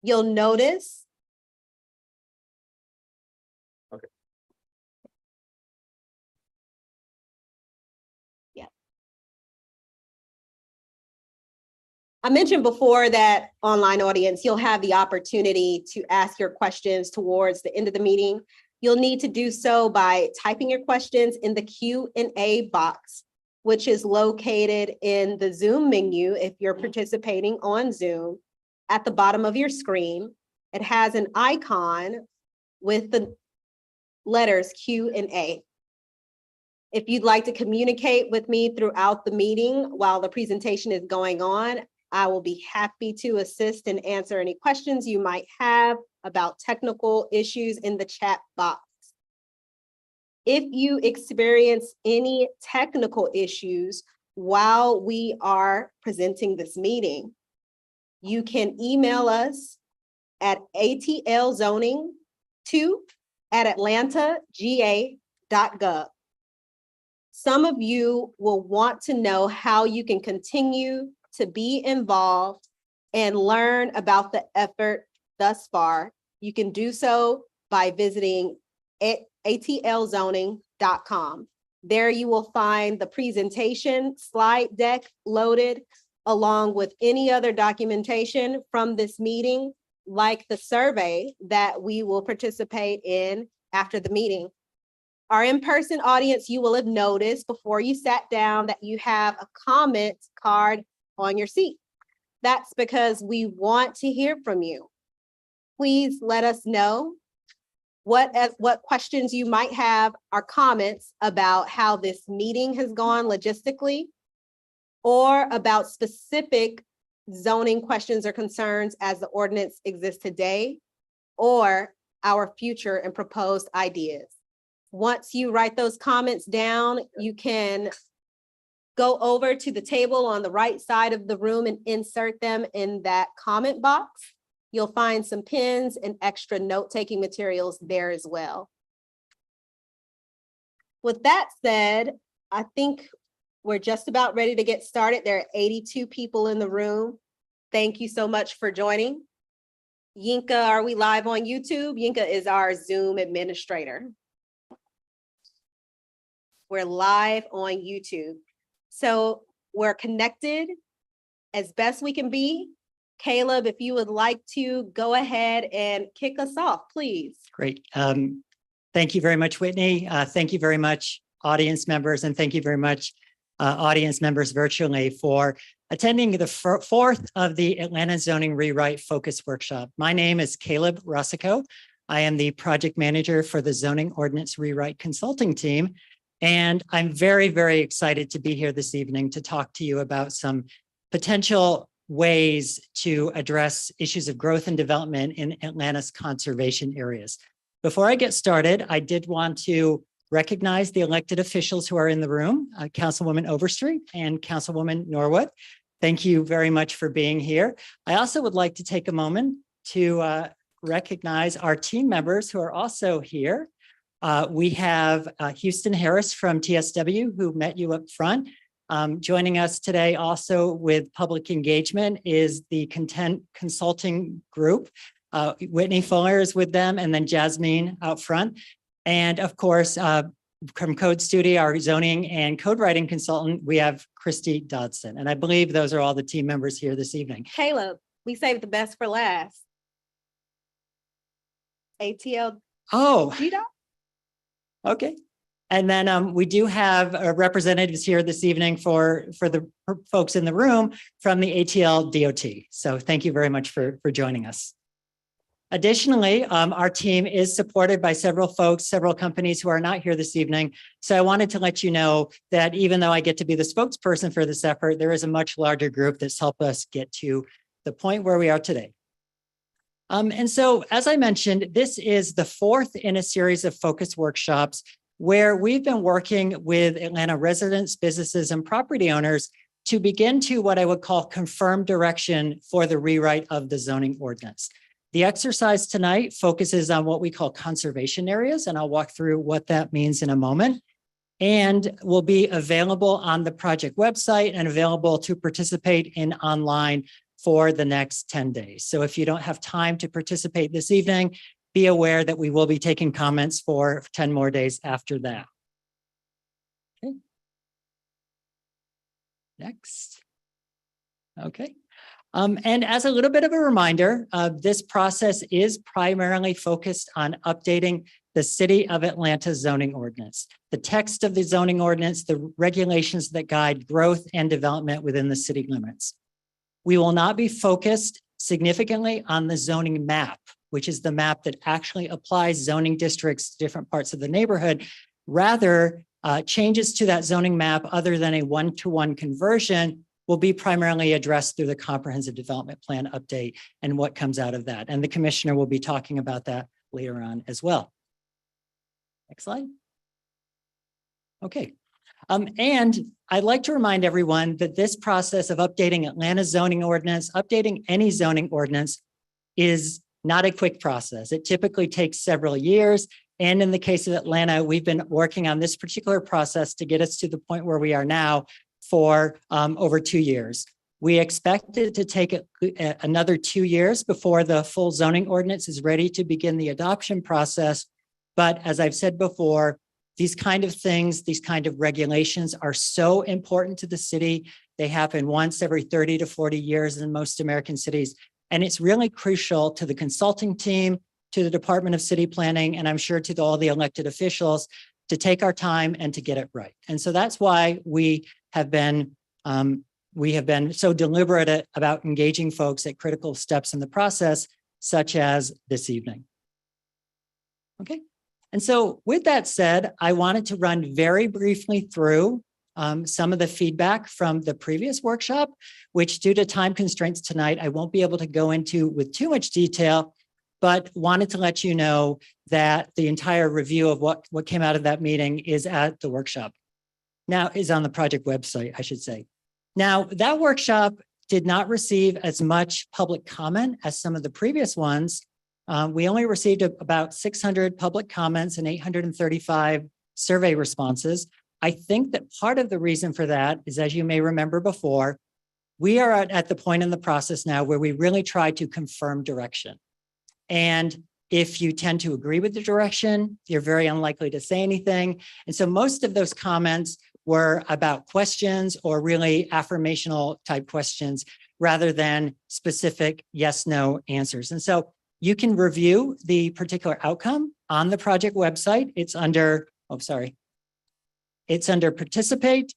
You'll notice. Okay. Yeah. I mentioned before that online audience, you'll have the opportunity to ask your questions towards the end of the meeting. You'll need to do so by typing your questions in the Q&A box, which is located in the Zoom menu if you're participating on Zoom at the bottom of your screen. It has an icon with the letters Q&A. If you'd like to communicate with me throughout the meeting while the presentation is going on, I will be happy to assist and answer any questions you might have about technical issues in the chat box. If you experience any technical issues while we are presenting this meeting, you can email us at atlzoning2@atlantag.gov. Some of you will want to know how you can continue to be involved and learn about the effort thus far. You can do so by visiting atlzoning.com. There you will find the presentation slide deck loaded along with any other documentation from this meeting, like the survey that we will participate in after the meeting. Our in-person audience, you will have noticed before you sat down that you have a comment card on your seat. That's because we want to hear from you. Please let us know what questions you might have or comments about how this meeting has gone logistically, or about specific zoning questions or concerns as the ordinance exists today, or our future and proposed ideas. Once you write those comments down, you can go over to the table on the right side of the room and insert them in that comment box. You'll find some pens and extra note-taking materials there as well. With that said, I think we're just about ready to get started. There are 82 people in the room. Thank you so much for joining. Yinka, are we live on YouTube? Yinka is our Zoom administrator. We're live on YouTube. So we're connected as best we can be. Caleb, if you would like to go ahead and kick us off, please. Great. Thank you very much, Whitney. Thank you very much, audience members, and thank you very much, audience members virtually, for attending the fourth of the Atlanta Zoning Rewrite Focus Workshop. My name is Caleb Rossico. I am the project manager for the Zoning Ordinance Rewrite Consulting Team. And I'm very, very excited to be here this evening to talk to you about some potential ways to address issues of growth and development in Atlanta's conservation areas. Before I get started, I did want to recognize the elected officials who are in the room, Councilwoman Overstreet and Councilwoman Norwood. Thank you very much for being here. I also would like to take a moment to recognize our team members who are also here. We have Houston Harris from TSW, who met you up front. Joining us today also with public engagement is the Content Consulting Group. Whitney Fuller is with them, and then Jasmine out front. And of course, from Code Studio, our zoning and code writing consultant, we have Christy Dodson. And I believe those are all the team members here this evening. Caleb, we saved the best for last. ATL. Oh. GDOT? Okay. And then we do have representatives here this evening for the folks in the room from the ATL DOT. So thank you very much for joining us. Additionally, our team is supported by several folks, several companies who are not here this evening. So I wanted to let you know that even though I get to be the spokesperson for this effort, there is a much larger group that's helped us get to the point where we are today. And so, as I mentioned, this is the fourth in a series of focus workshops where we've been working with Atlanta residents, businesses, and property owners to begin to what I would call confirm direction for the rewrite of the zoning ordinance. The exercise tonight focuses on what we call conservation areas, and I'll walk through what that means in a moment, and will be available on the project website and available to participate in online for the next 10 days. So if you don't have time to participate this evening, be aware that we will be taking comments for 10 more days after that. Okay. Next. Okay. And as a little bit of a reminder, this process is primarily focused on updating the City of Atlanta zoning ordinance, the text of the zoning ordinance, the regulations that guide growth and development within the city limits. We will not be focused significantly on the zoning map, which is the map that actually applies zoning districts to different parts of the neighborhood. Rather, changes to that zoning map other than a one-to-one conversion will be primarily addressed through the comprehensive development plan update and what comes out of that. And the commissioner will be talking about that later on as well. Next slide. Okay. And I'd like to remind everyone that this process of updating Atlanta zoning ordinance, updating any zoning ordinance is not a quick process. It typically takes several years. And in the case of Atlanta, we've been working on this particular process to get us to the point where we are now for over 2 years. We expect it to take another 2 years before the full zoning ordinance is ready to begin the adoption process. But as I've said before, these kind of things, these kind of regulations are so important to the city. They happen once every 30 to 40 years in most American cities. And it's really crucial to the consulting team, to the Department of City Planning, and I'm sure to all the elected officials to take our time and to get it right. And so that's why we have been so deliberate about engaging folks at critical steps in the process, such as this evening. Okay. And so with that said, I wanted to run very briefly through some of the feedback from the previous workshop, which due to time constraints tonight, I won't be able to go into with too much detail, but wanted to let you know that the entire review of what came out of that meeting is at the workshop. Now is on the project website, I should say. Now, that workshop did not receive as much public comment as some of the previous ones. We only received about 600 public comments and 835 survey responses. I think that part of the reason for that is, as you may remember before, we are at the point in the process now where we really try to confirm direction. And if you tend to agree with the direction, you're very unlikely to say anything. And so most of those comments were about questions or really affirmational type questions rather than specific yes, no answers. And so you can review the particular outcome on the project website. It's under, it's under participate.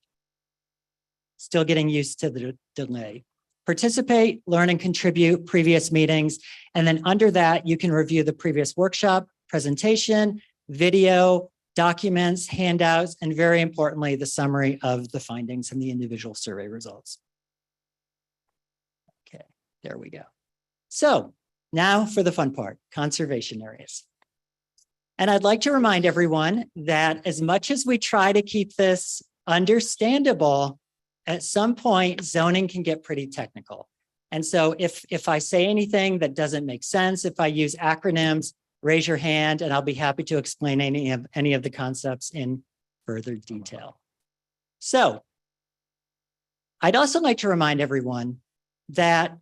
Still getting used to the delay. Participate, learn and contribute previous meetings. And then under that, you can review the previous workshop, presentation, video, documents, handouts, and very importantly, the summary of the findings and the individual survey results. Okay, there we go. So now for the fun part, conservation areas. And I'd like to remind everyone that as much as we try to keep this understandable, at some point, zoning can get pretty technical. And so if I say anything that doesn't make sense, if I use acronyms, raise your hand and I'll be happy to explain any of the concepts in further detail. So I'd also like to remind everyone that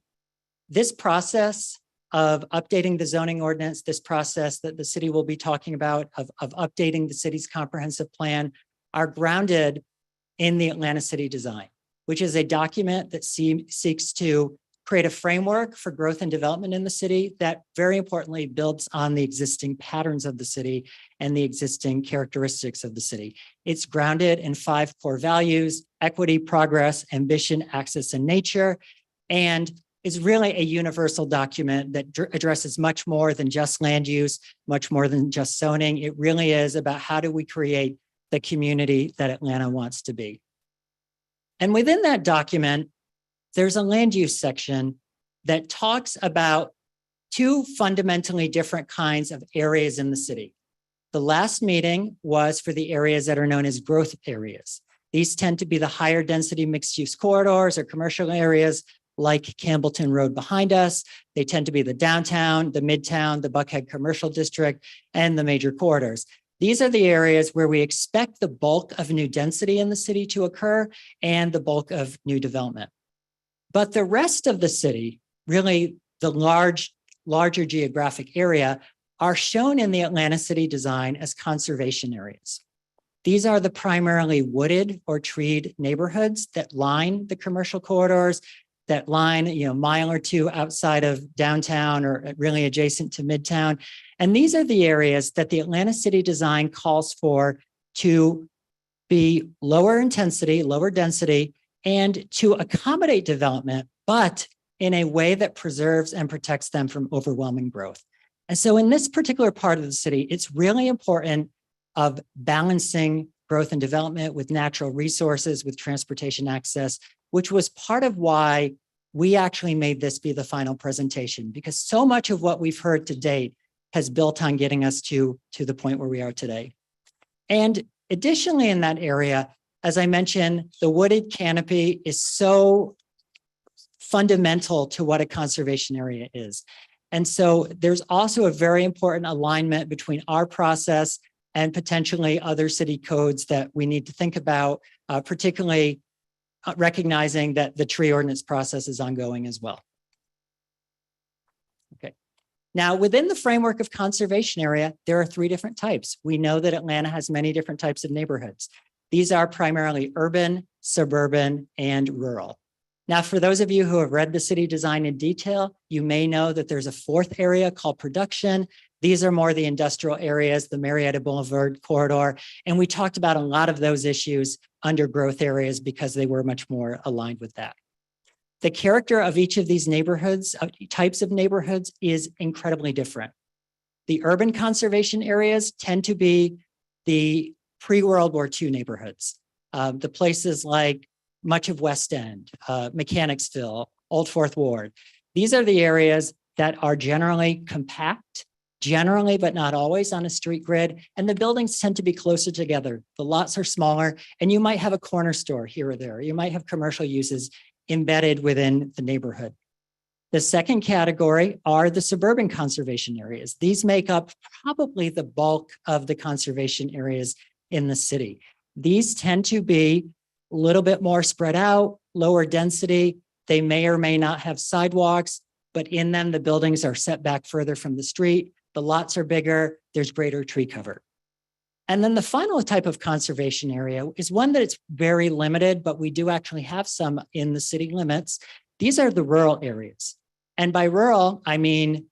this process of updating the zoning ordinance, this process that the city will be talking about of updating the city's comprehensive plan are grounded in the Atlanta City Design, which is a document that seeks to create a framework for growth and development in the city that very importantly builds on the existing patterns of the city and the existing characteristics of the city. It's grounded in 5 core values: equity, progress, ambition, access, and nature, and is really a universal document that addresses much more than just land use, much more than just zoning. It really is about how do we create the community that Atlanta wants to be. And within that document, there's a land use section that talks about 2 fundamentally different kinds of areas in the city. The last meeting was for the areas that are known as growth areas. These tend to be the higher density mixed use corridors or commercial areas like Campbellton Road behind us. They tend to be the downtown, the midtown, the Buckhead Commercial District, and the major corridors. These are the areas where we expect the bulk of new density in the city to occur and the bulk of new development. But the rest of the city, really the larger geographic area, are shown in the Atlanta city design as conservation areas. These are the primarily wooded or treed neighborhoods that line the commercial corridors, that line, a mile or two outside of downtown or really adjacent to Midtown. And these are the areas that the Atlanta city design calls for to be lower intensity, lower density, and to accommodate development, but in a way that preserves and protects them from overwhelming growth. And so in this particular part of the city, it's really important of balancing growth and development with natural resources, with transportation access, which was part of why we actually made this be the final presentation, because so much of what we've heard to date has built on getting us to the point where we are today. And additionally, in that area, as I mentioned, the wooded canopy is so fundamental to what a conservation area is. And so there's also a very important alignment between our process and potentially other city codes that we need to think about, particularly recognizing that the tree ordinance process is ongoing as well. Okay. Now, within the framework of conservation area, there are 3 different types. We know that Atlanta has many different types of neighborhoods. These are primarily urban, suburban, and rural. Now, for those of you who have read the city design in detail, you may know that there's a 4th area called production. These are more the industrial areas, the Marietta Boulevard corridor. And we talked about a lot of those issues under growth areas because they were much more aligned with that. The character of each of these neighborhoods, types of neighborhoods, is incredibly different. The urban conservation areas tend to be the pre-World War II neighborhoods. The places like much of West End, Mechanicsville, Old Fourth Ward. These are the areas that are generally compact, generally, but not always on a street grid. And the buildings tend to be closer together. The lots are smaller, and you might have a corner store here or there. You might have commercial uses embedded within the neighborhood. The second category are the suburban conservation areas. These make up probably the bulk of the conservation areas in the city. These tend to be a little bit more spread out, lower density. They may or may not have sidewalks, but in them, the buildings are set back further from the street. The lots are bigger. There's greater tree cover. And then the final type of conservation area is one that it's very limited, but we do actually have some in the city limits. These are the rural areas. And by rural, I mean,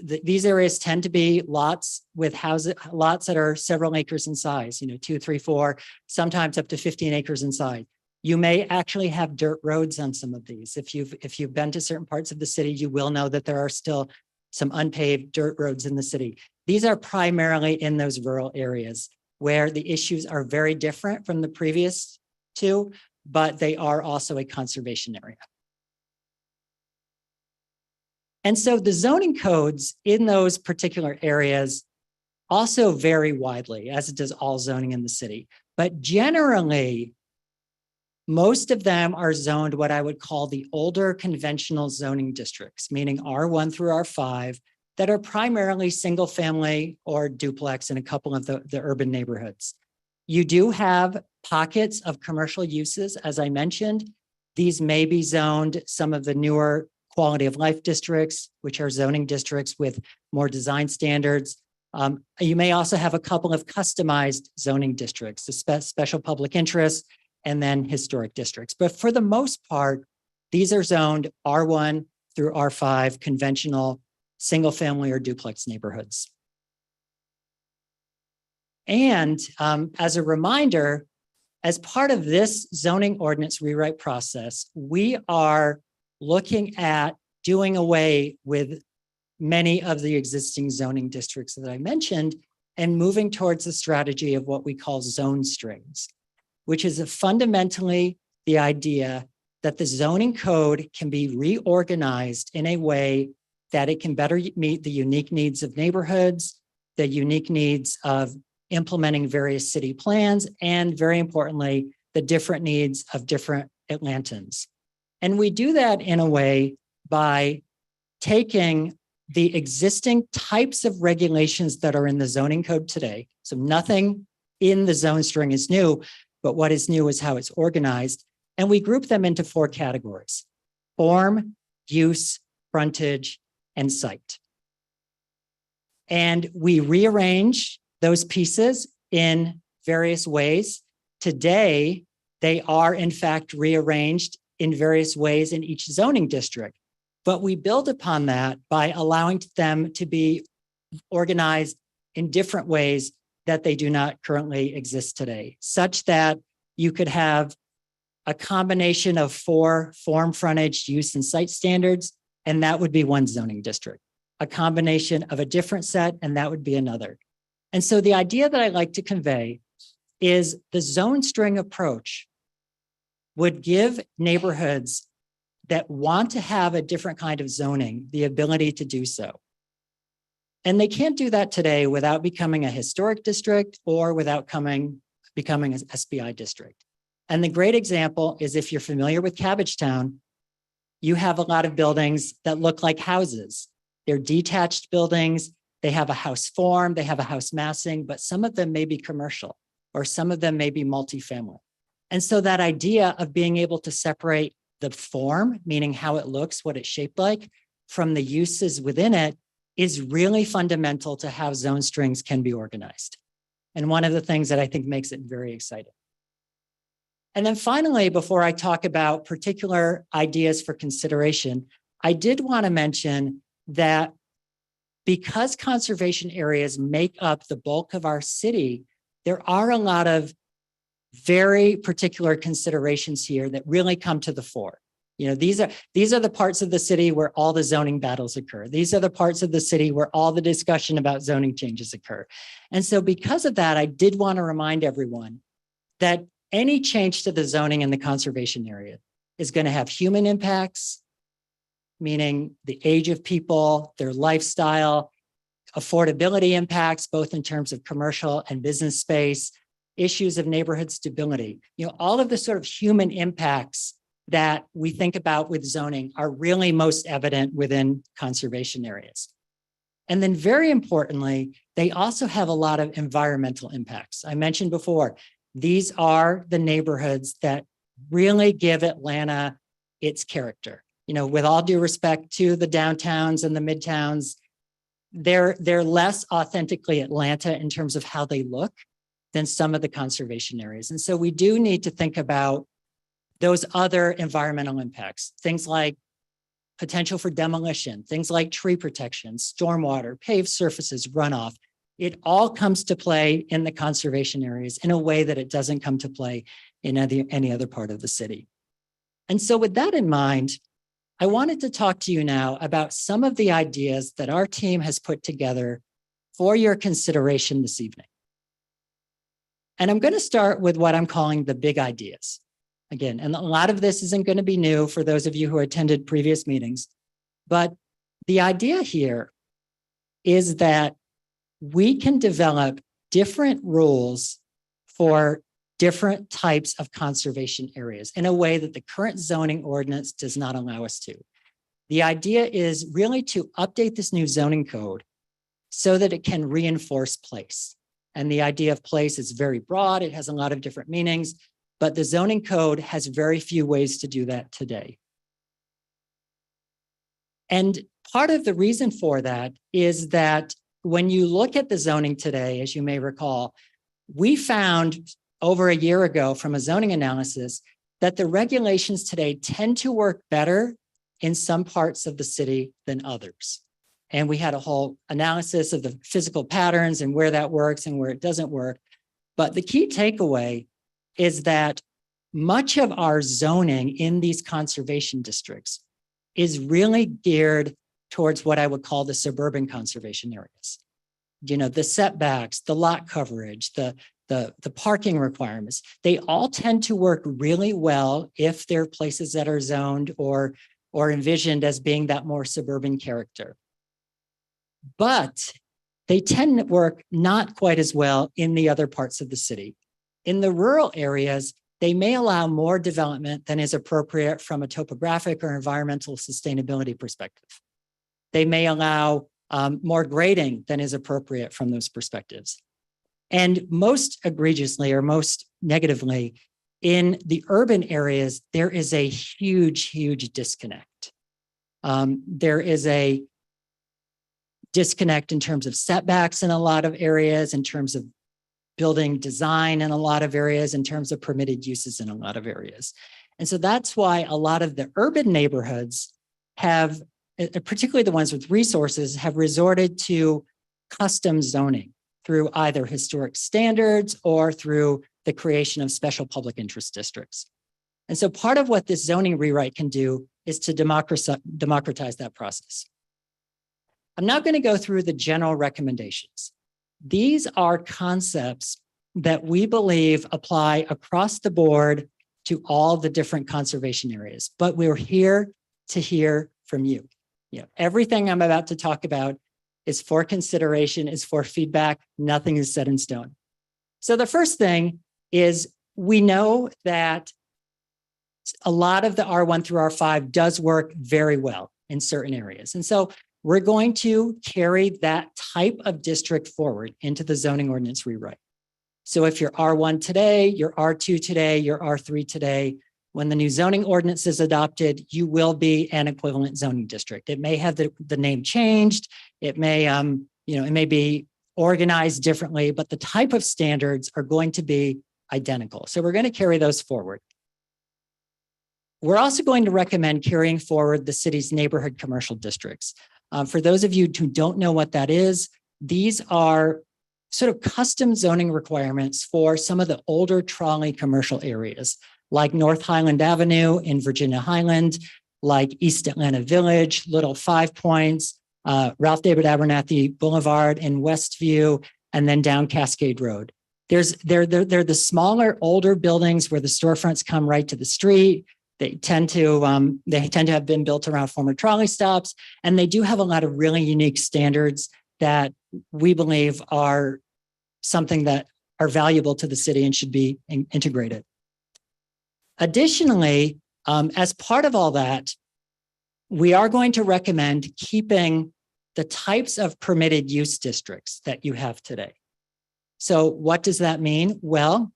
these areas tend to be lots with houses, lots that are several acres in size, 2, 3, 4, sometimes up to 15 acres in size. You may actually have dirt roads on some of these. If you've been to certain parts of the city, you will know that there are still some unpaved dirt roads in the city. These are primarily in those rural areas where the issues are very different from the previous 2, but they are also a conservation area. And so the zoning codes in those particular areas also vary widely, as it does all zoning in the city. But generally, most of them are zoned what I would call the older conventional zoning districts, meaning R1 through R5, that are primarily single family or duplex in a couple of the urban neighborhoods. You do have pockets of commercial uses, as I mentioned. These may be zoned some of the newer quality of life districts, which are zoning districts with more design standards. You may also have a couple of customized zoning districts, the special public interest, and then historic districts. But for the most part, these are zoned R1 through R5 conventional single family or duplex neighborhoods. And as a reminder, as part of this zoning ordinance rewrite process, we are looking at doing away with many of the existing zoning districts that I mentioned and moving towards the strategy of what we call zone strings, which is fundamentally the idea that the zoning code can be reorganized in a way that it can better meet the unique needs of neighborhoods, the unique needs of implementing various city plans, and very importantly, the different needs of different Atlantans. And we do that in a way by taking the existing types of regulations that are in the zoning code today. So nothing in the zone string is new, but what is new is how it's organized. And we group them into 4 categories. form, use, frontage, and site. And we rearrange those pieces in various ways. Today, they are in fact rearranged in various ways in each zoning district, but we build upon that by allowing them to be organized in different ways that they do not currently exist today, such that you could have a combination of 4 form, frontage, use, and site standards, and that would be one zoning district. A combination of a different set, and that would be another. And so the idea that I like to convey is the zone string approach would give neighborhoods that want to have a different kind of zoning the ability to do so. And they can't do that today without becoming a historic district or without becoming an SPI district. And the great example is if you're familiar with Cabbagetown, you have a lot of buildings that look like houses. They're detached buildings. They have a house form, they have a house massing, but some of them may be commercial or some of them may be multifamily. And so that idea of being able to separate the form, meaning how it looks, what it's shaped like, from the uses within it is really fundamental to how zone strings can be organized. And one of the things that I think makes it very exciting. And then finally, before I talk about particular ideas for consideration, I did want to mention that because conservation areas make up the bulk of our city, there are a lot of very particular considerations here that really come to the fore. You know, these are the parts of the city where all the zoning battles occur. These are the parts of the city where all the discussion about zoning changes occur. And so because of that, I did want to remind everyone that any change to the zoning in the conservation area is going to have human impacts, meaning the age of people, their lifestyle, affordability impacts, both in terms of commercial and business space, issues of neighborhood stability. You know, all of the sort of human impacts that we think about with zoning are really most evident within conservation areas. And then very importantly, they also have a lot of environmental impacts. I mentioned before, these are the neighborhoods that really give Atlanta its character. You know, with all due respect to the downtowns and the midtowns, they're less authentically Atlanta in terms of how they look than some of the conservation areas. And so we do need to think about those other environmental impacts, things like potential for demolition, things like tree protection, stormwater, paved surfaces, runoff. It all comes to play in the conservation areas in a way that it doesn't come to play in any other part of the city. And so with that in mind, I wanted to talk to you now about some of the ideas that our team has put together for your consideration this evening. And I'm going to start with what I'm calling the big ideas. Again, and a lot of this isn't going to be new for those of you who attended previous meetings, but the idea here is that we can develop different rules for different types of conservation areas in a way that the current zoning ordinance does not allow us to. The idea is really to update this new zoning code so that it can reinforce place. And the idea of place is very broad. It has a lot of different meanings, but the zoning code has very few ways to do that today. And part of the reason for that is that when you look at the zoning today, as you may recall, we found over a year ago from a zoning analysis that the regulations today tend to work better in some parts of the city than others. And we had a whole analysis of the physical patterns and where that works and where it doesn't work. But the key takeaway is that much of our zoning in these conservation districts is really geared towards what I would call the suburban conservation areas. You know, the setbacks, the lot coverage, the parking requirements, they all tend to work really well if they're places that are zoned or envisioned as being that more suburban character. But they tend to work not quite as well in the other parts of the city. In the rural areas, they may allow more development than is appropriate from a topographic or environmental sustainability perspective. They may allow more grading than is appropriate from those perspectives. And most egregiously or most negatively, in the urban areas, there is a huge, huge disconnect. There is a disconnect in terms of setbacks in a lot of areas, in terms of building design in a lot of areas, in terms of permitted uses in a lot of areas. And so that's why a lot of the urban neighborhoods have, particularly the ones with resources, have resorted to custom zoning through either historic standards or through the creation of special public interest districts. And so part of what this zoning rewrite can do is to democratize that process. I'm not going to go through the general recommendations. These are concepts that we believe apply across the board to all the different conservation areas, but we're here to hear from you. Everything I'm about to talk about is for consideration, is for feedback. Nothing is set in stone. So the first thing is we know that a lot of the R1 through R5 does work very well in certain areas. And so we're going to carry that type of district forward into the zoning ordinance rewrite. So if you're R1 today, you're R2 today, you're R3 today, when the new zoning ordinance is adopted, you will be an equivalent zoning district. It may have the name changed. It may, it may be organized differently, but the type of standards are going to be identical. So we're going to carry those forward. We're also going to recommend carrying forward the city's neighborhood commercial districts. For those of you who don't know what that is, these are sort of custom zoning requirements for some of the older trolley commercial areas, like North Highland Avenue in Virginia Highland, like East Atlanta Village, Little Five Points, Ralph David Abernathy Boulevard in Westview, and then down Cascade Road. They're the smaller, older buildings where the storefronts come right to the street. They tend to have been built around former trolley stops, and they do have a lot of really unique standards that we believe are something that are valuable to the city and should be integrated. Additionally, as part of all that, we are going to recommend keeping the types of permitted use districts that you have today. So what does that mean? Well,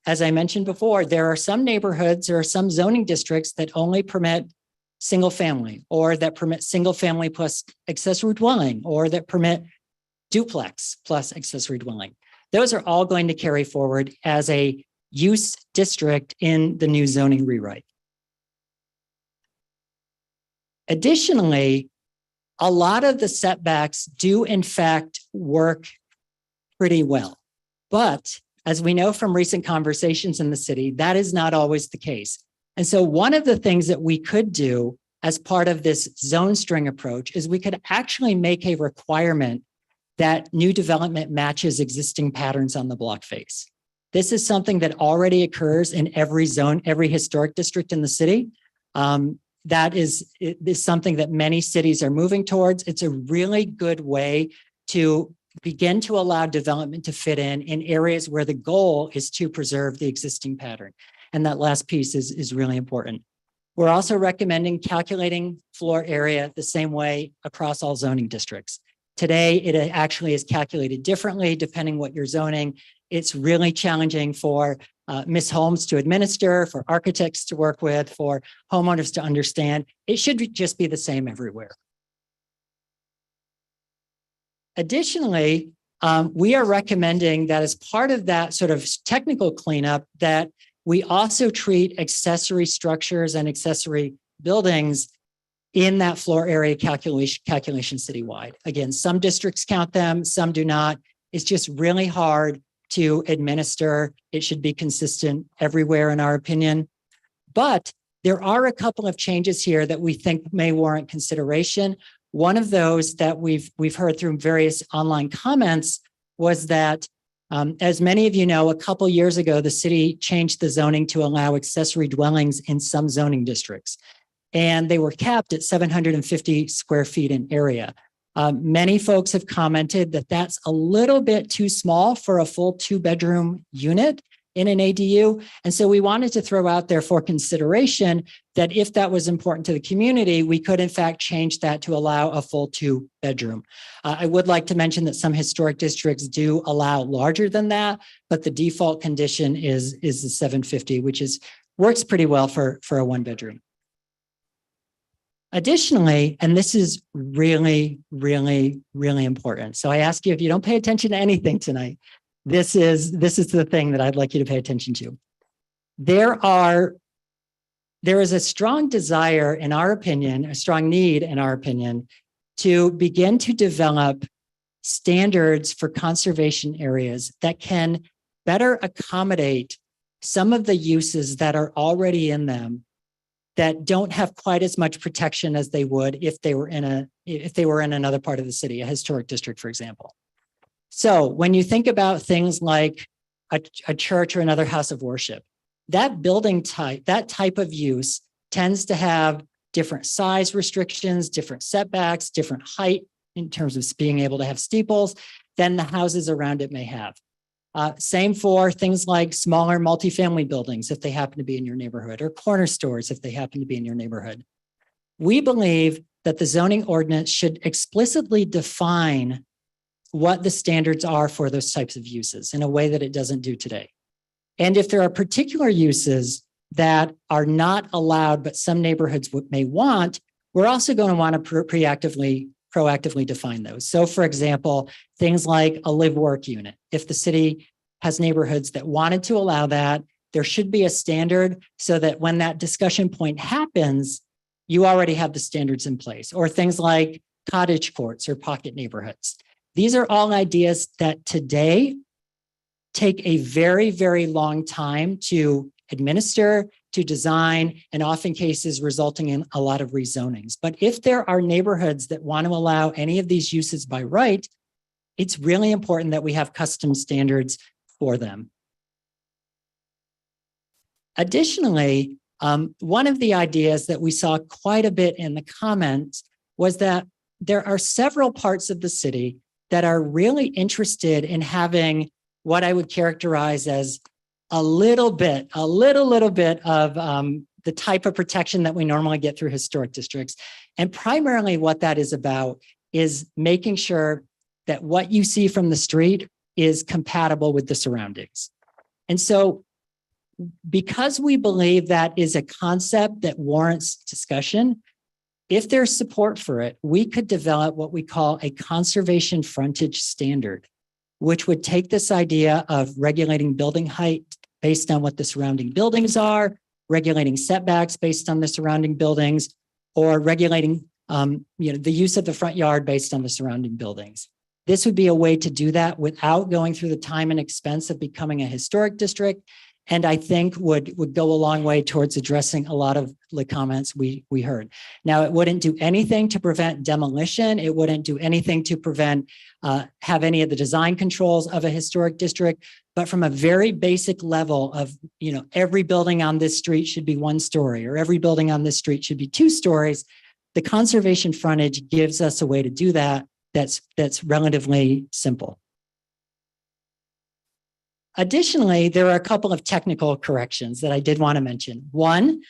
as I mentioned before, there are some neighborhoods, there are some zoning districts that only permit single family, or that permit single family plus accessory dwelling, or that permit duplex plus accessory dwelling. Those are all going to carry forward as a use district in the new zoning rewrite. Additionally, a lot of the setbacks do in fact work pretty well, but as we know from recent conversations in the city, that is not always the case. And so one of the things that we could do as part of this zone string approach is we could actually make a requirement that new development matches existing patterns on the block face. This is something that already occurs in every zone, every historic district in the city. That is something that many cities are moving towards. It's a really good way to begin to allow development to fit in areas where the goal is to preserve the existing pattern. And that last piece is really important. We're also recommending calculating floor area the same way across all zoning districts. Today, it actually is calculated differently depending what you're zoning. It's really challenging for Ms. Holmes to administer, for architects to work with, for homeowners to understand. It should just be the same everywhere. Additionally, we are recommending that as part of that sort of technical cleanup, that we also treat accessory structures and accessory buildings in that floor area calculation citywide. Again, some districts count them, some do not. It's just really hard to administer. It should be consistent everywhere, in our opinion. But there are a couple of changes here that we think may warrant consideration. One of those that we've heard through various online comments was that, as many of you know, a couple years ago, the city changed the zoning to allow accessory dwellings in some zoning districts, and they were capped at 750 square feet in area. Many folks have commented that that's a little bit too small for a full 2-bedroom unit in an ADU. And so we wanted to throw out there for consideration that if that was important to the community, we could in fact change that to allow a full 2-bedroom. I would like to mention that some historic districts do allow larger than that, but the default condition is the 750, which works pretty well for a 1-bedroom. Additionally, and this is really, really, really important. So I ask you, if you don't pay attention to anything tonight, this is the thing that I'd like you to pay attention to. There is a strong desire, in our opinion, a strong need, in our opinion, to begin to develop standards for conservation areas that can better accommodate some of the uses that are already in them that don't have quite as much protection as they would if they were in another part of the city, a historic district, for example. So when you think about things like a church or another house of worship, that building type, that type of use tends to have different size restrictions, different setbacks, different height in terms of being able to have steeples than the houses around it may have. Same for things like smaller multifamily buildings, if they happen to be in your neighborhood, or corner stores, if they happen to be in your neighborhood. We believe that the zoning ordinance should explicitly define what the standards are for those types of uses in a way that it doesn't do today. And if there are particular uses that are not allowed, but some neighborhoods may want, we're also going to want to proactively define those. So for example, things like a live-work unit. If the city has neighborhoods that wanted to allow that, there should be a standard so that when that discussion point happens, you already have the standards in place. Or things like cottage courts or pocket neighborhoods. These are all ideas that today take a very, very long time to administer, to design, and often cases resulting in a lot of rezonings. But if there are neighborhoods that want to allow any of these uses by right, it's really important that we have custom standards for them. Additionally, one of the ideas that we saw quite a bit in the comments was that there are several parts of the city that are really interested in having what I would characterize as a little bit of the type of protection that we normally get through historic districts. And primarily what that is about is making sure that what you see from the street is compatible with the surroundings. And so because we believe that is a concept that warrants discussion, if there's support for it, we could develop what we call a conservation frontage standard, which would take this idea of regulating building height based on what the surrounding buildings are, regulating setbacks based on the surrounding buildings, or regulating the use of the front yard based on the surrounding buildings. This would be a way to do that without going through the time and expense of becoming a historic district, and I think would go a long way towards addressing a lot of the comments we heard. Now, it wouldn't do anything to prevent demolition. It wouldn't do anything to prevent have any of the design controls of a historic district. But from a very basic level of, every building on this street should be 1 story, or every building on this street should be 2 stories, the conservation frontage gives us a way to do that that's relatively simple. Additionally, there are a couple of technical corrections that I did want to mention. One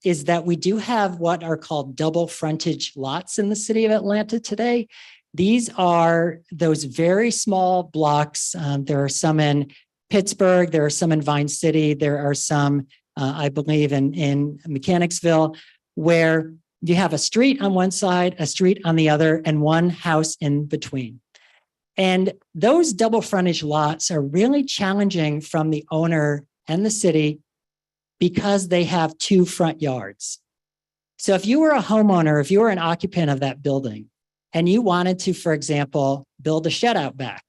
is that we do have what are called double frontage lots in the city of Atlanta today. These are those very small blocks. There are some in Pittsburgh, there are some in Vine City, there are some, I believe, in Mechanicsville, where you have a street on one side, a street on the other, and one house in between. And those double frontage lots are really challenging from the owner and the city because they have 2 front yards. So if you were a homeowner, if you were an occupant of that building, and you wanted to, for example, build a shed out back,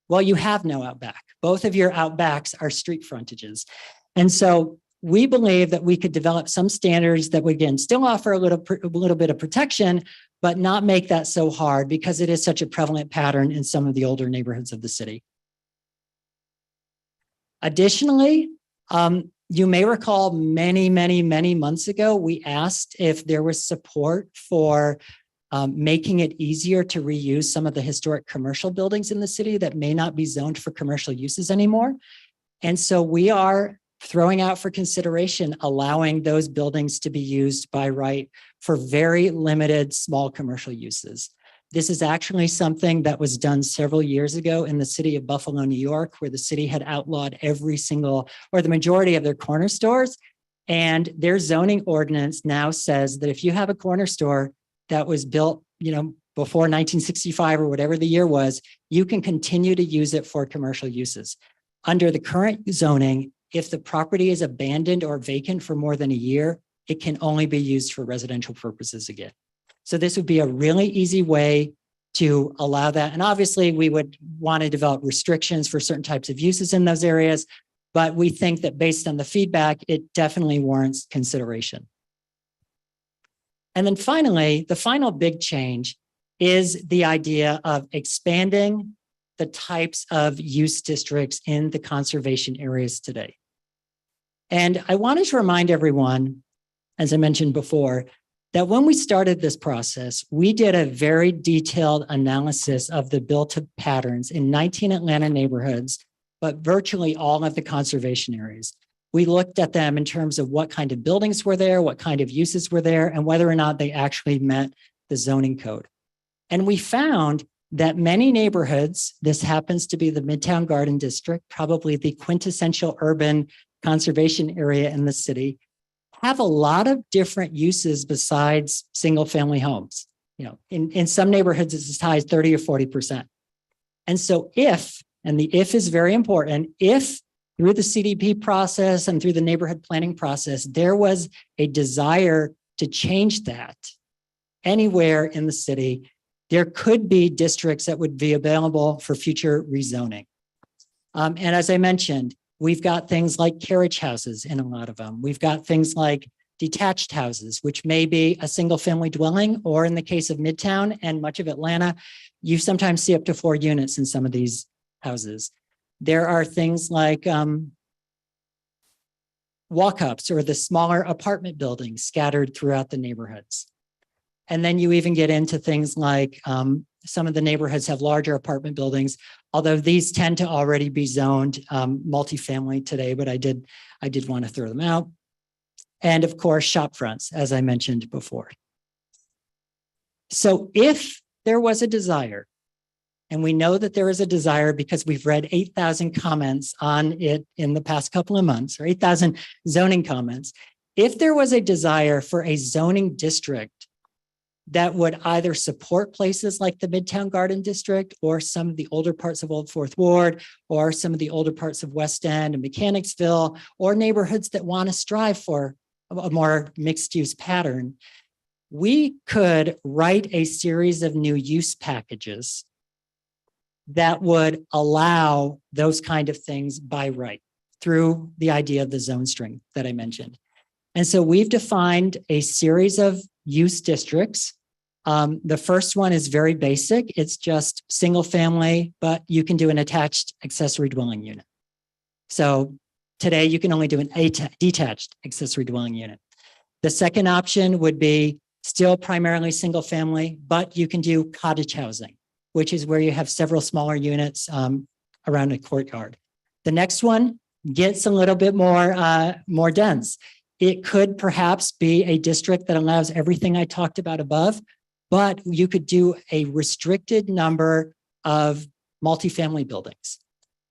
well, you have no out back. Both of your out backs are street frontages. And so we believe that we could develop some standards that would, again, still offer a little bit of protection, but not make that so hard because it is such a prevalent pattern in some of the older neighborhoods of the city. Additionally, you may recall many months ago, we asked if there was support for making it easier to reuse some of the historic commercial buildings in the city that may not be zoned for commercial uses anymore. And so we are throwing out for consideration, allowing those buildings to be used by right for very limited small commercial uses. This is actually something that was done several years ago in the city of Buffalo, New York, where the city had outlawed every single, or the majority of their corner stores. And their zoning ordinance now says that if you have a corner store that was built, before 1965 or whatever the year was, you can continue to use it for commercial uses. Under the current zoning, if the property is abandoned or vacant for more than a year, it can only be used for residential purposes again. So this would be a really easy way to allow that. And obviously we would want to develop restrictions for certain types of uses in those areas, but we think that based on the feedback, it definitely warrants consideration. And then finally, the final big change is the idea of expanding the types of use districts in the conservation areas today. And I wanted to remind everyone, as I mentioned before, that when we started this process, we did a very detailed analysis of the built-up patterns in 19 Atlanta neighborhoods, but virtually all of the conservation areas. We looked at them in terms of what kind of buildings were there, what kind of uses were there, and whether or not they actually met the zoning code. And we found that many neighborhoods, this happens to be the Midtown Garden District, probably the quintessential urban conservation area in the city, have a lot of different uses besides single-family homes. In some neighborhoods, it's as high as 30 or 40%. And so and the if is very important, if through the CDP process and through the neighborhood planning process, there was a desire to change that anywhere in the city, there could be districts that would be available for future rezoning. And as I mentioned, we've got things like carriage houses in a lot of them. We've got things like detached houses, which may be a single family dwelling, or in the case of Midtown and much of Atlanta, you sometimes see up to 4 units in some of these houses. There are things like walk-ups or the smaller apartment buildings scattered throughout the neighborhoods. And then you even get into things like some of the neighborhoods have larger apartment buildings, although these tend to already be zoned multifamily today, but I did want to throw them out. And of course, shop fronts, as I mentioned before. So if there was a desire, and we know that there is a desire because we've read 8,000 comments on it in the past couple of months, or 8,000 zoning comments. If there was a desire for a zoning district that would either support places like the Midtown Garden District or some of the older parts of Old Fourth Ward or some of the older parts of West End and Mechanicsville, or neighborhoods that want to strive for a more mixed use pattern, we could write a series of new use packages that would allow those kind of things by right through the idea of the zone string that I mentioned. And so we've defined a series of use districts. The first one is very basic. It's just single family, but you can do an attached accessory dwelling unit. So today you can only do an detached accessory dwelling unit. The second option would be still primarily single family, but you can do cottage housing, which is where you have several smaller units around a courtyard. The next one gets a little bit more dense. It could perhaps be a district that allows everything I talked about above, but you could do a restricted number of multifamily buildings.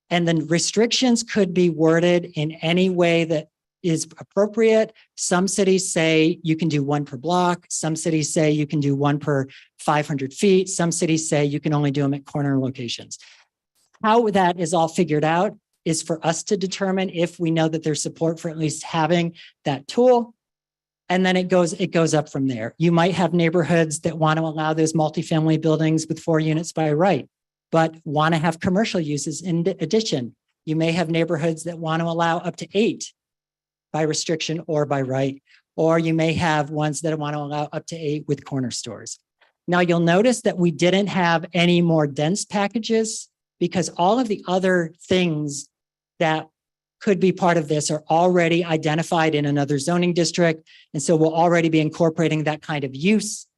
And then restrictions could be worded in any way that is appropriate. Some cities say you can do 1 per block. Some cities say you can do 1 per 500 feet. Some cities say you can only do them at corner locations. How that is all figured out is for us to determine if we know that there's support for at least having that tool. And then it goes up from there. You might have neighborhoods that want to allow those multifamily buildings with 4 units by right, but want to have commercial uses in addition. You may have neighborhoods that want to allow up to 8 by restriction or by right, or you may have ones that want to allow up to 8 with corner stores. Now you'll notice that we didn't have any more dense packages because all of the other things that could be part of this are already identified in another zoning district. And so we'll already be incorporating that kind of use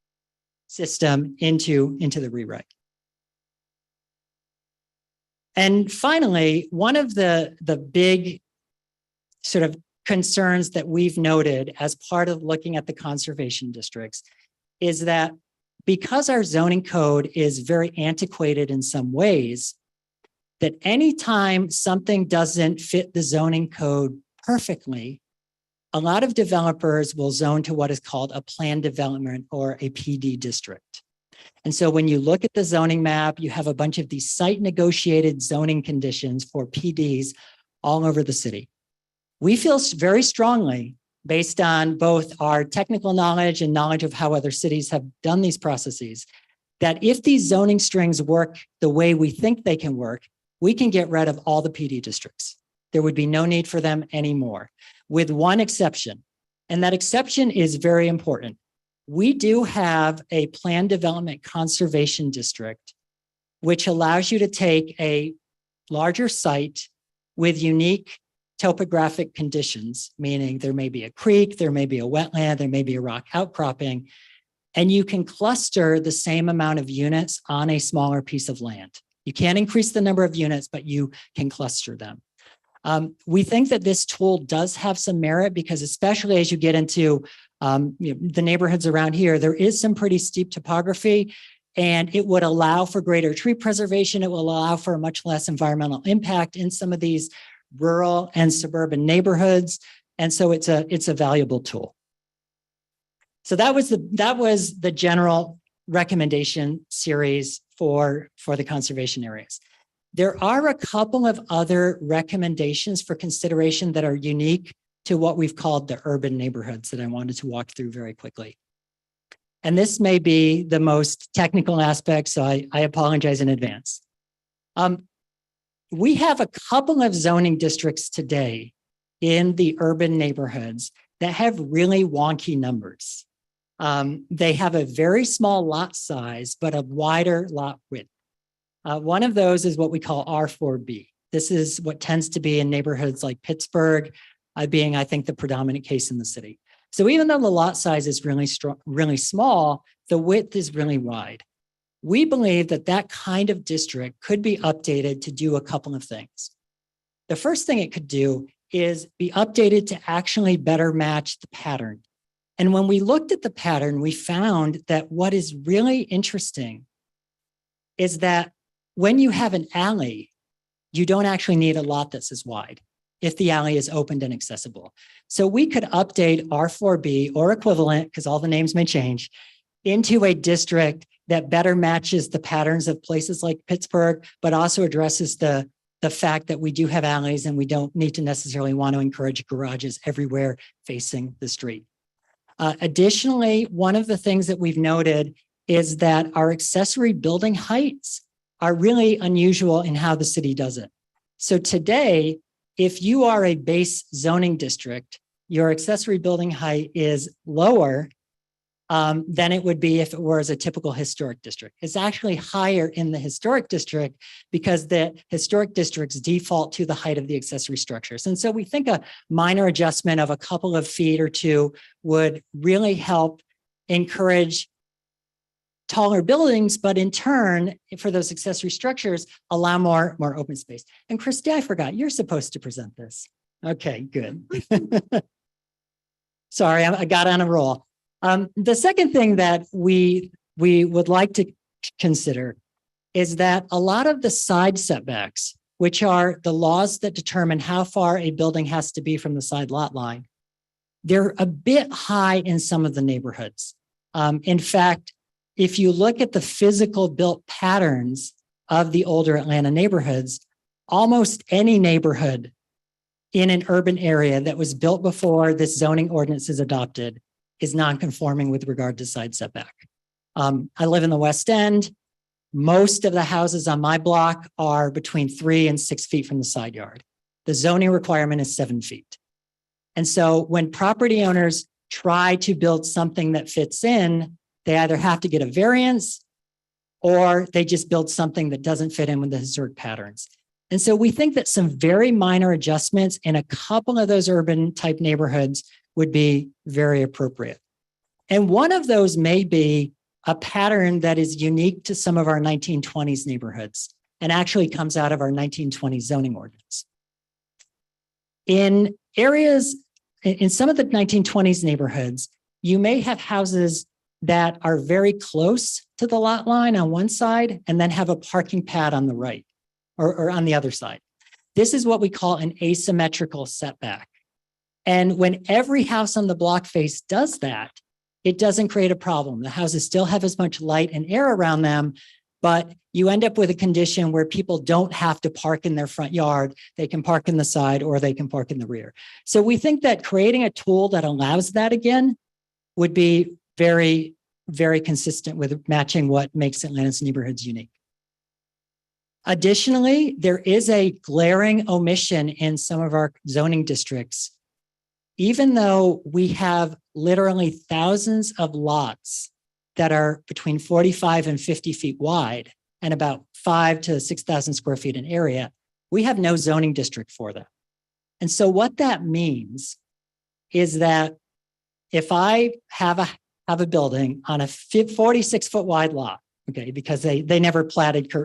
system into the rewrite. And finally, one of the big sort of concerns that we've noted as part of looking at the conservation districts is that because our zoning code is very antiquated in some ways, that anytime something doesn't fit the zoning code perfectly, a lot of developers will zone to what is called a planned development or a PD district. And so when you look at the zoning map, you have a bunch of these site negotiated zoning conditions for PDs all over the city. We feel very strongly, based on both our technical knowledge and knowledge of how other cities have done these processes, that if these zoning strings work the way we think they can work, we can get rid of all the PD districts. There would be no need for them anymore, with one exception. And that exception is very important. We do have a planned development conservation district, which allows you to take a larger site with unique topographic conditions, meaning there may be a creek, there may be a wetland, there may be a rock outcropping, and you can cluster the same amount of units on a smaller piece of land. You can't increase the number of units, but you can cluster them. We think that this tool does have some merit because, especially as you get into the neighborhoods around here, there is some pretty steep topography, and it would allow for greater tree preservation. It will allow for much less environmental impact in some of these rural and suburban neighborhoods. And so it's a valuable tool. So that was the general recommendation series for the conservation areas. There are a couple of other recommendations for consideration that are unique to what we've called the urban neighborhoods that I wanted to walk through very quickly. And this may be the most technical aspect, so I apologize in advance. We have a couple of zoning districts today in the urban neighborhoods that have really wonky numbers. They have a very small lot size, but a wider lot width. One of those is what we call R4B. This is what tends to be in neighborhoods like Pittsburgh, being, I think, the predominant case in the city. So even though the lot size is really small, the width is really wide. We believe that that kind of district could be updated to do a couple of things. The first thing it could do is be updated to actually better match the pattern. And when we looked at the pattern, we found that what is really interesting is that when you have an alley, you don't actually need a lot that's as wide if the alley is opened and accessible. So we could update R4B or equivalent, because all the names may change, into a district that better matches the patterns of places like Pittsburgh, but also addresses the fact that we do have alleys and we don't need to necessarily want to encourage garages everywhere facing the street. Additionally, one of the things that we've noted is that our accessory building heights are really unusual in how the city does it. So today, if you are a base zoning district, your accessory building height is lower than it would be if it were as a typical historic district. It's actually higher in the historic district because the historic districts default to the height of the accessory structures. And so we think a minor adjustment of a couple of feet or two would really help encourage taller buildings, but in turn, for those accessory structures, allow more open space. And Christy, I forgot, you're supposed to present this. Okay, good. Sorry, I got on a roll. The second thing that we would like to consider is that a lot of the side setbacks, which are the laws that determine how far a building has to be from the side lot line, they're a bit high in some of the neighborhoods. In fact, if you look at the physical built patterns of the older Atlanta neighborhoods, almost any neighborhood in an urban area that was built before this zoning ordinance is adopted is non-conforming with regard to side setback. I live in the West End. Most of the houses on my block are between 3 and 6 feet from the side yard. The zoning requirement is 7 feet. And so when property owners try to build something that fits in, they either have to get a variance or they just build something that doesn't fit in with the historic patterns. And so we think that some very minor adjustments in a couple of those urban type neighborhoods would be very appropriate. And one of those may be a pattern that is unique to some of our 1920s neighborhoods and actually comes out of our 1920s zoning ordinance. In areas, in some of the 1920s neighborhoods, you may have houses that are very close to the lot line on one side and then have a parking pad on the right or on the other side. This is what we call an asymmetrical setback. And when every house on the block face does that, it doesn't create a problem. The houses still have as much light and air around them, but you end up with a condition where people don't have to park in their front yard. They can park in the side or they can park in the rear. So we think that creating a tool that allows that again would be very, very consistent with matching what makes Atlanta's neighborhoods unique. Additionally, there is a glaring omission in some of our zoning districts. Even though we have literally thousands of lots that are between 45 and 50 feet wide and about 5,000 to 6,000 square feet in area, we have no zoning district for them. And so what that means is that if I have a building on a 46-foot wide lot, okay, because they never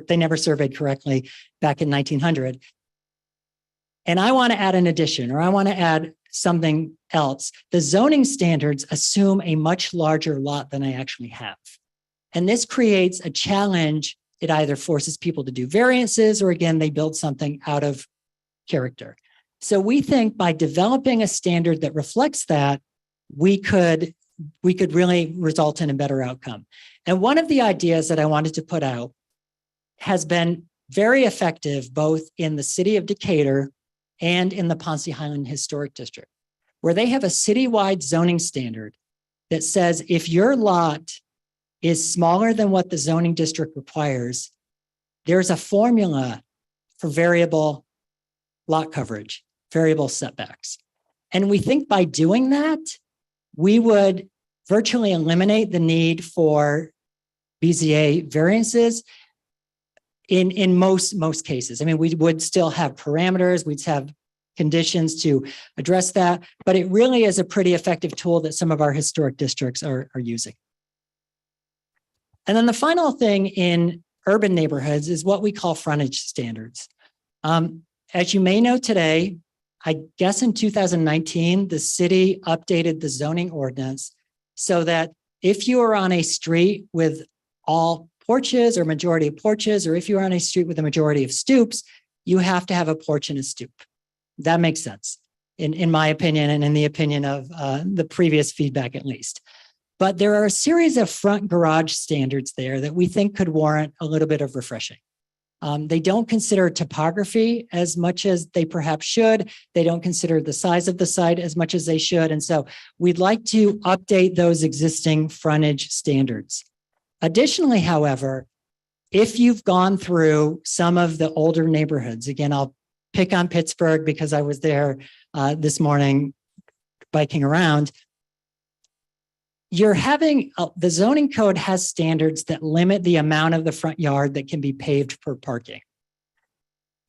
they never surveyed correctly back in 1900, and I want to add an addition or I want to add something else, the zoning standards assume a much larger lot than I actually have. And this creates a challenge. It either forces people to do variances or again, they build something out of character. So we think by developing a standard that reflects that, we could really result in a better outcome. And one of the ideas that I wanted to put out has been very effective both in the city of Decatur and in the Ponce Highland Historic District, where they have a citywide zoning standard that says if your lot is smaller than what the zoning district requires, there's a formula for variable lot coverage, variable setbacks. And we think by doing that, we would virtually eliminate the need for BZA variances in most cases. I mean, we would still have parameters, we'd have conditions to address that, but it really is a pretty effective tool that some of our historic districts are using. And then the final thing in urban neighborhoods is what we call frontage standards. As you may know today, I guess in 2019, the city updated the zoning ordinance so that if you are on a street with all porches or majority of porches, or if you're on a street with a majority of stoops, you have to have a porch and a stoop. That makes sense, in my opinion, and in the opinion of the previous feedback at least. But there are a series of front garage standards there that we think could warrant a little bit of refreshing. They don't consider topography as much as they perhaps should. They don't consider the size of the site as much as they should. And so we'd like to update those existing frontage standards. Additionally, however, if you've gone through some of the older neighborhoods, again, I'll pick on Pittsburgh because I was there this morning biking around. You're having, the zoning code has standards that limit the amount of the front yard that can be paved for parking.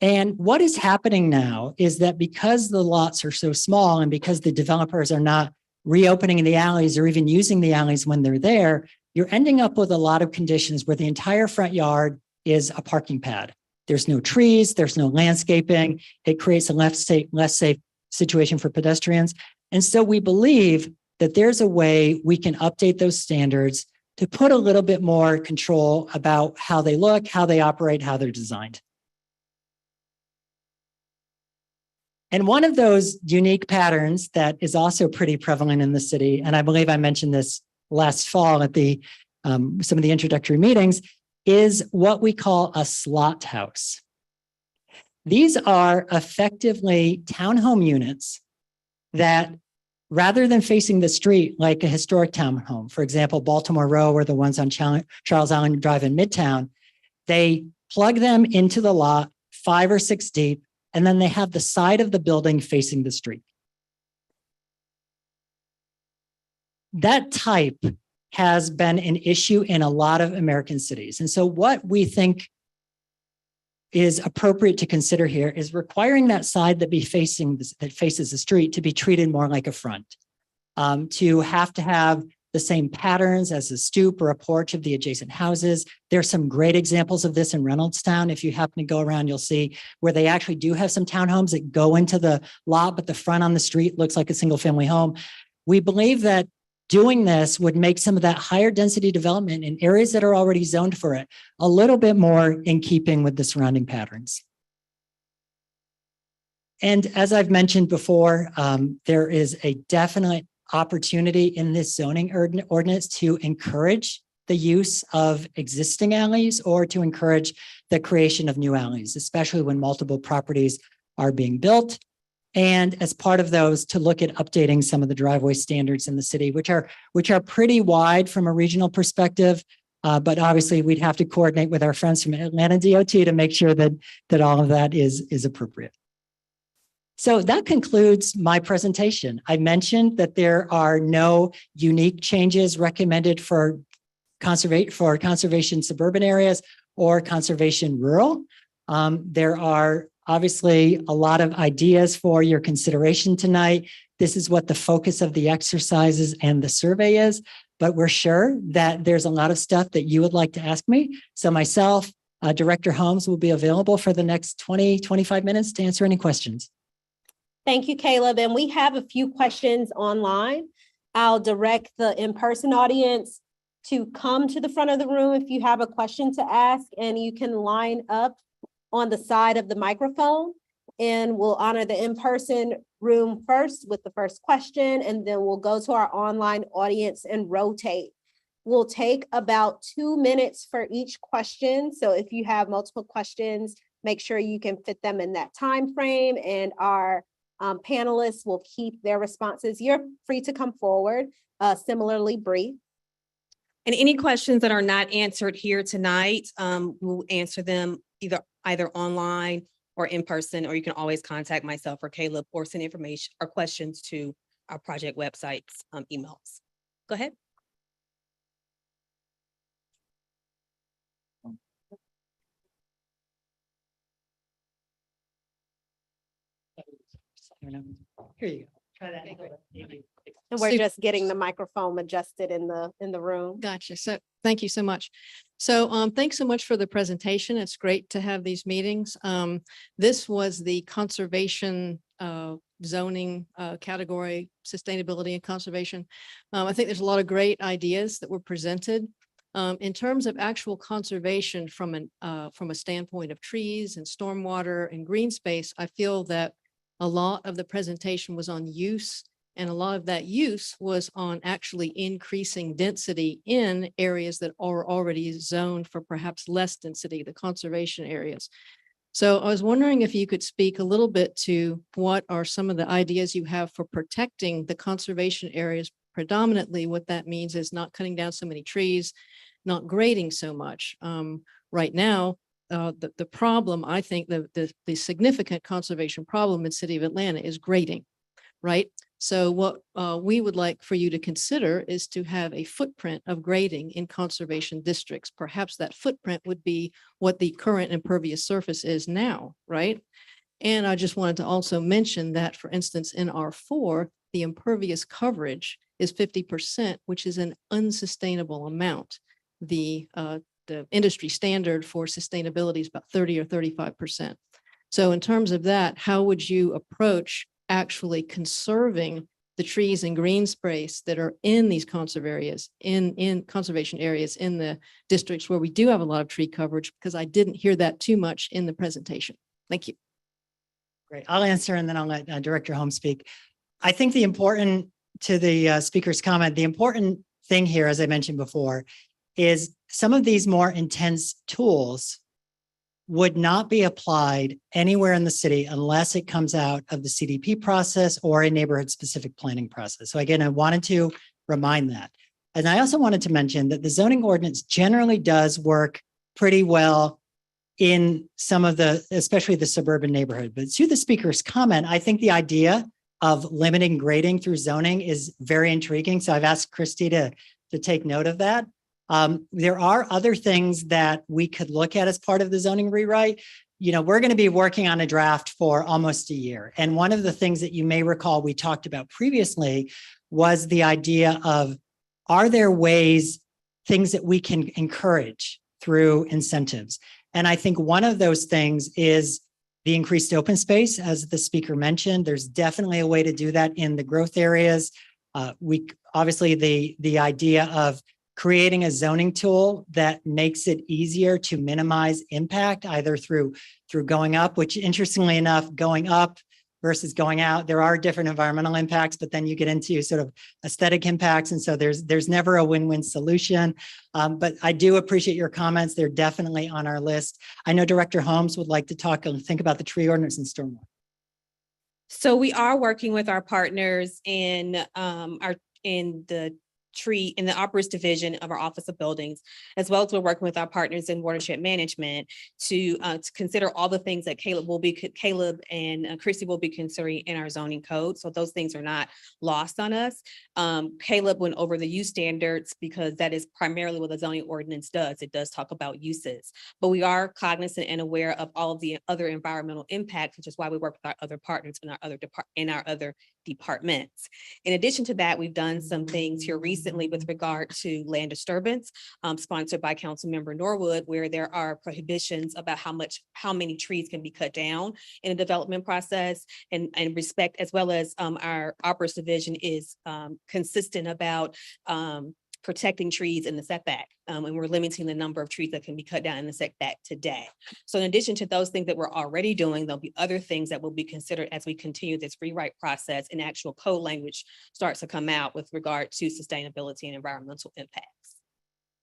And what is happening now is that because the lots are so small and because the developers are not reopening the alleys or even using the alleys when they're there, you're ending up with a lot of conditions where the entire front yard is a parking pad. There's no trees, there's no landscaping. It creates a less safe situation for pedestrians. And so we believe that there's a way we can update those standards to put a little bit more control about how they look, how they operate, how they're designed. And one of those unique patterns that is also pretty prevalent in the city, and I believe I mentioned this last fall at the some of the introductory meetings, is what we call a slot house. These are effectively townhome units that, rather than facing the street like a historic townhome, for example, Baltimore Row or the ones on Charles Allen Drive in Midtown, they plug them into the lot 5 or 6 deep, and then they have the side of the building facing the street. That type has been an issue in a lot of American cities. And so what we think is appropriate to consider here is requiring that side that faces the street to be treated more like a front, to have the same patterns as a stoop or a porch of the adjacent houses. There's some great examples of this in Reynoldstown. If you happen to go around, you'll see where they actually do have some townhomes that go into the lot, but the front on the street looks like a single family home. We believe that doing this would make some of that higher density development in areas that are already zoned for it a little bit more in keeping with the surrounding patterns. And as I've mentioned before, there is a definite opportunity in this zoning ordinance to encourage the use of existing alleys or to encourage the creation of new alleys, especially when multiple properties are being built. And as part of those, to look at updating some of the driveway standards in the city, which are pretty wide from a regional perspective. But obviously, we'd have to coordinate with our friends from Atlanta DOT to make sure that all of that is appropriate. So that concludes my presentation. I mentioned that there are no unique changes recommended for conservation suburban areas or conservation rural. There are obviously a lot of ideas for your consideration tonight. This is what the focus of the exercises and the survey is, but we're sure that there's a lot of stuff that you would like to ask me. So myself, Director Holmes will be available for the next 20-25 minutes to answer any questions. Thank you, Caleb. And we have a few questions online. I'll direct the in-person audience to come to the front of the room if you have a question to ask, and you can line up on the side of the microphone, and we'll honor the in-person room first with the first question, and then we'll go to our online audience and rotate. We'll take about 2 minutes for each question. So if you have multiple questions, make sure you can fit them in that time frame, and our panelists will keep their responses. You're free to come forward, similarly brief. And any questions that are not answered here tonight, we'll answer them either online or in person, or you can always contact myself or Caleb or send information or questions to our project website's emails. Go ahead. Here you go. Try that. And we're Super. just getting the microphone adjusted in the room. Gotcha. So thank you so much. So thanks so much for the presentation. It's great to have these meetings. This was the conservation zoning category, sustainability and conservation. I think there's a lot of great ideas that were presented. In terms of actual conservation from a standpoint of trees and stormwater and green space, I feel that a lot of the presentation was on use, and a lot of that use was on actually increasing density in areas that are already zoned for perhaps less density, the conservation areas. So I was wondering if you could speak a little bit to what are some of the ideas you have for protecting the conservation areas. Predominantly, what that means is not cutting down so many trees, not grading so much. Right now, the problem, I think the significant conservation problem in City of Atlanta is grading, right? So what we would like for you to consider is to have a footprint of grading in conservation districts. Perhaps that footprint would be what the current impervious surface is now, right? And I just wanted to also mention that, for instance, in R4, the impervious coverage is 50%, which is an unsustainable amount. The industry standard for sustainability is about 30 or 35%. So in terms of that, how would you approach actually conserving the trees and green space that are in these in conservation areas in the districts where we do have a lot of tree coverage? Because I didn't hear that too much in the presentation. Thank you. Great. I'll answer and then I'll let Director Holmes speak. I think the important to the speaker's comment, the important thing here, as I mentioned before, is some of these more intense tools would not be applied anywhere in the city unless it comes out of the CDP process or a neighborhood specific planning process. So again, I wanted to remind that. And I also wanted to mention that the zoning ordinance generally does work pretty well in some of the, especially the suburban neighborhood. But to the speaker's comment, I think the idea of limiting grading through zoning is very intriguing. So I've asked Christy to take note of that. There are other things that we could look at as part of the zoning rewrite. You know, we're going to be working on a draft for almost a year. And one of the things that you may recall we talked about previously was the idea of, are there ways, things that we can encourage through incentives? And I think one of those things is the increased open space, as the speaker mentioned. There's definitely a way to do that in the growth areas. We obviously the idea of creating a zoning tool that makes it easier to minimize impact, either through going up, which interestingly enough, going up versus going out. There are different environmental impacts, but then you get into sort of aesthetic impacts. And so there's never a win-win solution. But I do appreciate your comments. They're definitely on our list. I know Director Holmes would like to talk and think about the tree ordinance and stormwater. So we are working with our partners in the Operas Division of our Office of Buildings, as well as we're working with our partners in watershed management to consider all the things that Caleb and Chrissy will be considering in our zoning code. So those things are not lost on us. Caleb went over the use standards because that is primarily what the zoning ordinance does. It does talk about uses, but we are cognizant and aware of all of the other environmental impacts, which is why we work with our other partners in our other departments. In addition to that, we've done some things here recently with regard to land disturbance, sponsored by Councilmember Norwood, where there are prohibitions about how many trees can be cut down in a development process, and respect, as well as our Operas Division is consistent about protecting trees in the setback. And we're limiting the number of trees that can be cut down in the setback today. So in addition to those things that we're already doing, there'll be other things that will be considered as we continue this rewrite process and actual code language starts to come out with regard to sustainability and environmental impacts.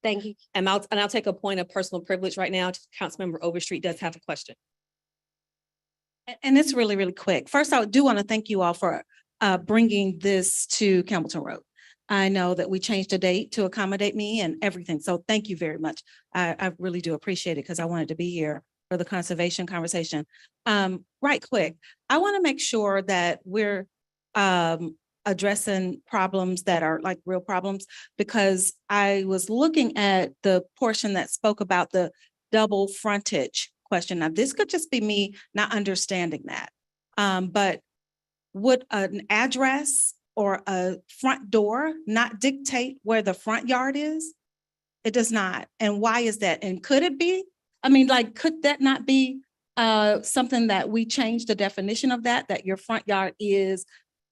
Thank you. And I'll take a point of personal privilege right now. Councilmember Overstreet does have a question. And it's really, really quick. First, I do want to thank you all for bringing this to Campbellton Road. I know that we changed the date to accommodate me and everything. So thank you very much. I really do appreciate it because I wanted to be here for the conservation conversation. Right quick, I want to make sure that we're addressing problems that are like real problems, because I was looking at the portion that spoke about the double frontage question. Now, this could just be me not understanding that. But would an address or a front door not dictate where the front yard is? It does not. And why is that? And could it be? I mean, like, could that not be something that we change the definition of that your front yard is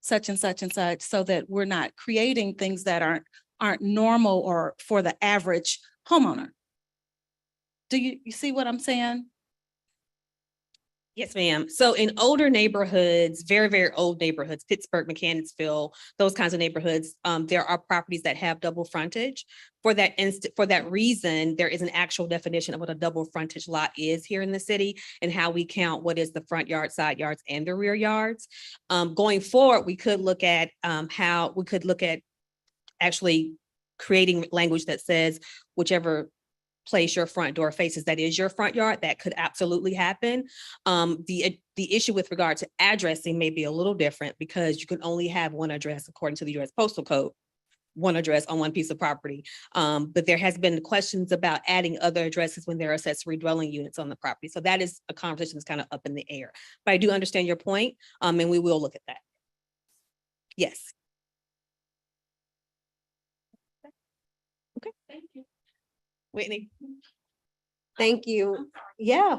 such and such, so that we're not creating things that aren't normal or for the average homeowner? Do you see what I'm saying? Yes, ma'am. So in older neighborhoods, very, very old neighborhoods, Pittsburgh, Mechanicsville, those kinds of neighborhoods, there are properties that have double frontage. For that reason, there is an actual definition of what a double frontage lot is here in the city and how we count what is the front yard, side yards, and the rear yards. Going forward, we could look at actually creating language that says whichever place your front door faces, that is your front yard. That could absolutely happen. The issue with regard to addressing may be a little different because you can only have one address according to the U.S. Postal Code, one address on one piece of property. But there has been questions about adding other addresses when there are accessory dwelling units on the property. So that is a conversation that's kind of up in the air. But I do understand your point, and we will look at that. Yes. Okay. Thank you. Whitney. Thank you. Yeah.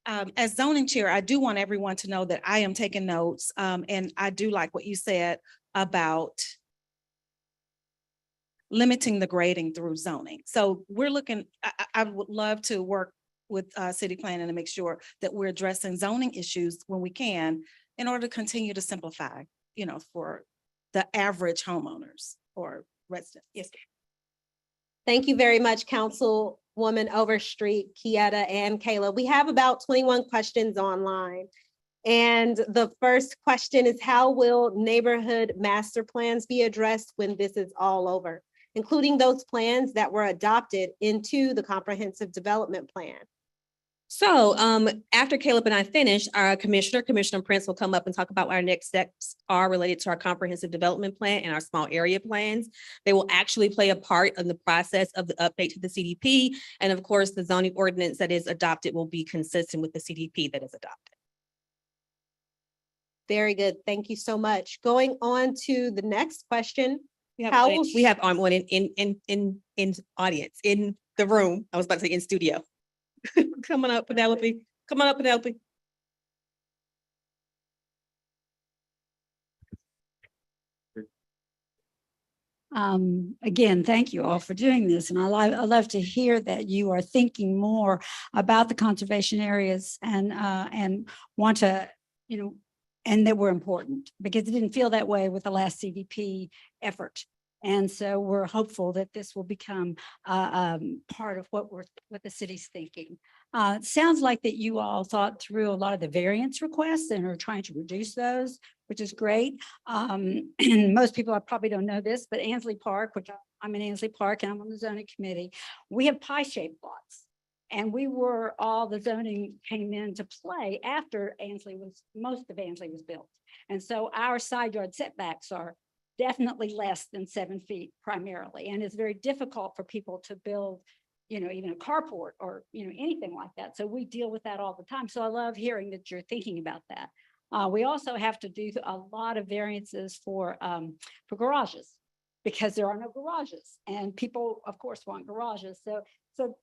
As zoning chair, I do want everyone to know that I am taking notes. And I do like what you said about limiting the grading through zoning. So we're looking, I would love to work with city planning to make sure that we're addressing zoning issues when we can in order to continue to simplify, for the average homeowners or residents. Yes. Thank you very much, Councilwoman Overstreet, Kieta, and Kayla. We have about 21 questions online. And the first question is, how will neighborhood master plans be addressed when this is all over, including those plans that were adopted into the comprehensive development plan? So after Caleb and I finish, our Commissioner Prince will come up and talk about what our next steps are related to our comprehensive development plan and our small area plans. They will actually play a part in the process of the update to the CDP. And of course, the zoning ordinance that is adopted will be consistent with the CDP that is adopted. Very good. Thank you so much. Going on to the next question. We have one in audience, in the room. I was about to say in studio. Come on up, Penelope. Come on up, Penelope. Again, thank you all for doing this. And I love to hear that you are thinking more about the conservation areas and want to, and that were important, because it didn't feel that way with the last CDP effort. And so we're hopeful that this will become part of what the city's thinking. It sounds like that you all thought through a lot of the variance requests and are trying to reduce those, which is great. And most people probably don't know this, but Ansley Park, which I'm in Ansley Park and I'm on the zoning committee, we have pie-shaped lots. And all the zoning came into play after most of Ansley was built. And so our side yard setbacks are definitely less than 7 feet primarily. And it's very difficult for people to build, even a carport or, anything like that. So we deal with that all the time. So I love hearing that you're thinking about that. We also have to do a lot of variances for garages, because there are no garages, and people, of course, want garages. So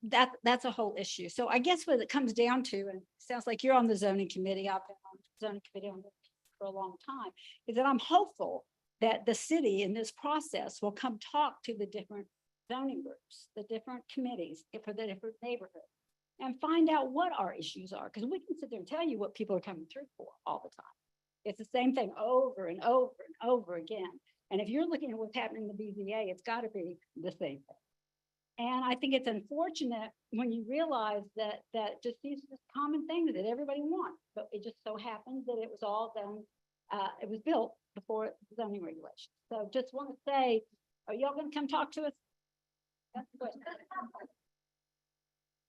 that's a whole issue. So I guess what it comes down to, and it sounds like you're on the zoning committee, I've been on the zoning committee for a long time, is that I'm hopeful that the city in this process will come talk to the different zoning groups, the different committees for the different neighborhoods, and find out what our issues are. Because we can sit there and tell you what people are coming through for all the time. It's the same thing over and over and over again. And if you're looking at what's happening in the BZA, it's got to be the same thing. And I think it's unfortunate when you realize that just these are common things that everybody wants, but it just so happens that it was all done, it was built before zoning regulations. So just want to say, are y'all going to come talk to us? That's the question.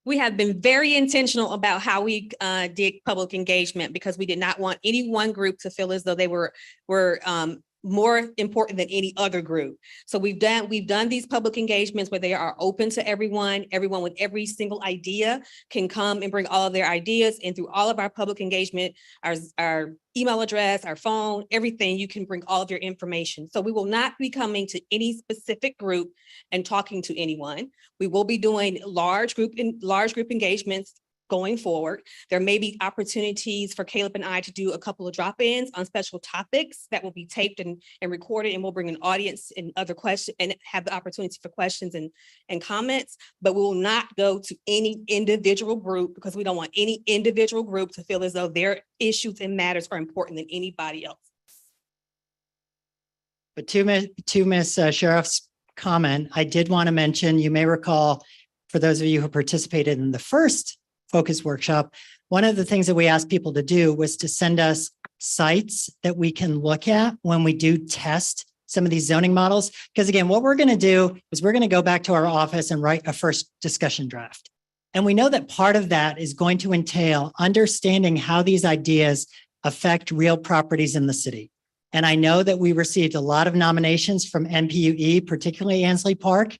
We have been very intentional about how we did public engagement, because we did not want any one group to feel as though they were more important than any other group. So we've done these public engagements where they are open to everyone. Everyone with every single idea can come and bring all of their ideas. And through all of our public engagement, our email address, our phone, everything, you can bring all of your information. So we will not be coming to any specific group and talking to anyone. We will be doing large group engagements going forward. There may be opportunities for Caleb and I to do a couple of drop-ins on special topics that will be taped and recorded, and we'll bring an audience and other questions and have the opportunity for questions and comments, but we will not go to any individual group, because we don't want any individual group to feel as though their issues and matters are important than anybody else. But to Ms. Sheriff's comment, I did want to mention, you may recall, for those of you who participated in the first focus workshop, one of the things that we asked people to do was to send us sites that we can look at when we do test some of these zoning models. Because again, what we're going to do is we're going to go back to our office and write a first discussion draft. And we know that part of that is going to entail understanding how these ideas affect real properties in the city. And I know that we received a lot of nominations from NPUE, particularly Ansley Park.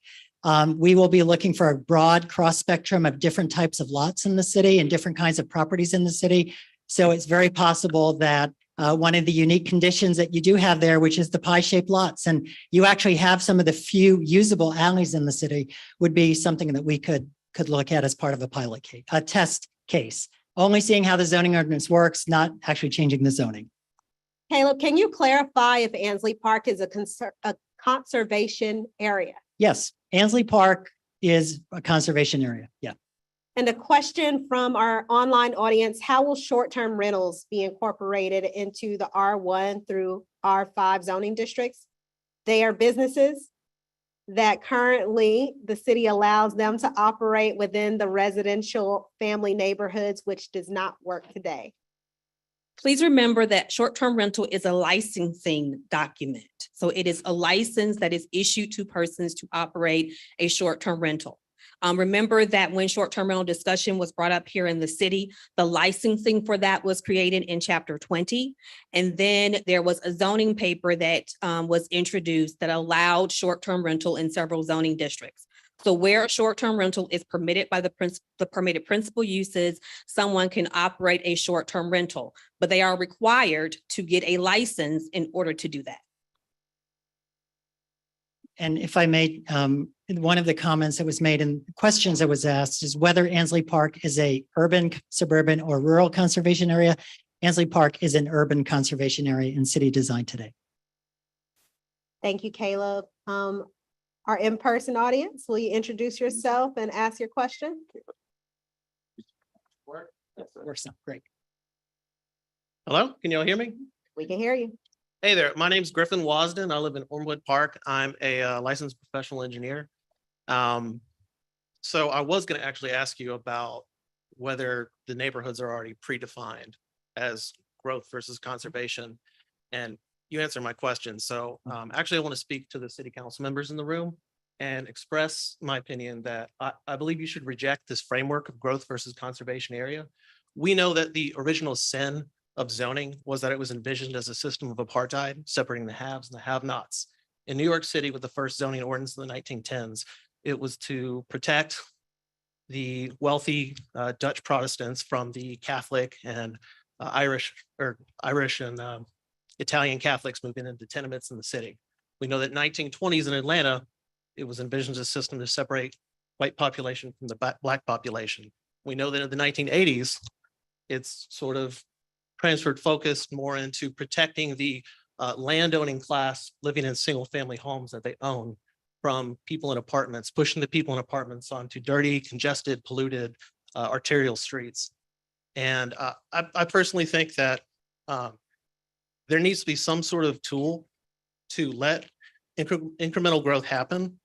We will be looking for a broad cross spectrum of different types of lots in the city and different kinds of properties in the city. So it's very possible that one of the unique conditions that you do have there, which is the pie-shaped lots, and you actually have some of the few usable alleys in the city, would be something that we could look at as part of a pilot case, a test case, only seeing how the zoning ordinance works, not actually changing the zoning. Caleb, can you clarify if Ansley Park is a conservation area? Yes, Ansley Park is a conservation area. Yeah. And a question from our online audience: how will short-term rentals be incorporated into the R1 through R5 zoning districts? They are businesses that currently the city allows them to operate within the residential family neighborhoods, which does not work today. Please remember that short-term rental is a licensing document. So it is a license that is issued to persons to operate a short-term rental. Remember that when short-term rental discussion was brought up here in the city, the licensing for that was created in Chapter 20. And then there was a zoning paper that was introduced that allowed short-term rental in several zoning districts. So where a short-term rental is permitted by the permitted principal uses, someone can operate a short-term rental, but they are required to get a license in order to do that. And if I may, one of the comments that was made and questions that was asked is whether Ansley Park is a urban, suburban, or rural conservation area. Ansley Park is an urban conservation area in city design today. Thank you, Caleb. Our in-person audience, will you introduce yourself and ask your question? Works out great. Hello, can you all hear me? We can hear you. Hey there, my name's Griffin Wasden. I live in Ormwood Park. I'm a licensed professional engineer. So I was going to actually ask you about whether the neighborhoods are already predefined as growth versus conservation. And you answered my question. So actually, I want to speak to the city council members in the room and express my opinion that I believe you should reject this framework of growth versus conservation area. We know that the original sin of zoning was that it was envisioned as a system of apartheid, separating the haves and the have-nots. In New York City, with the first zoning ordinance in the 1910s, it was to protect the wealthy Dutch Protestants from the Catholic and Irish and Italian Catholics moving into tenements in the city. We know that 1920s in Atlanta, it was envisioned as a system to separate white population from the black population. We know that in the 1980s, it's sort of transferred focus more into protecting the landowning class living in single family homes that they own from people in apartments, pushing the people in apartments onto dirty, congested, polluted arterial streets. And I personally think that there needs to be some sort of tool to let incremental growth happen.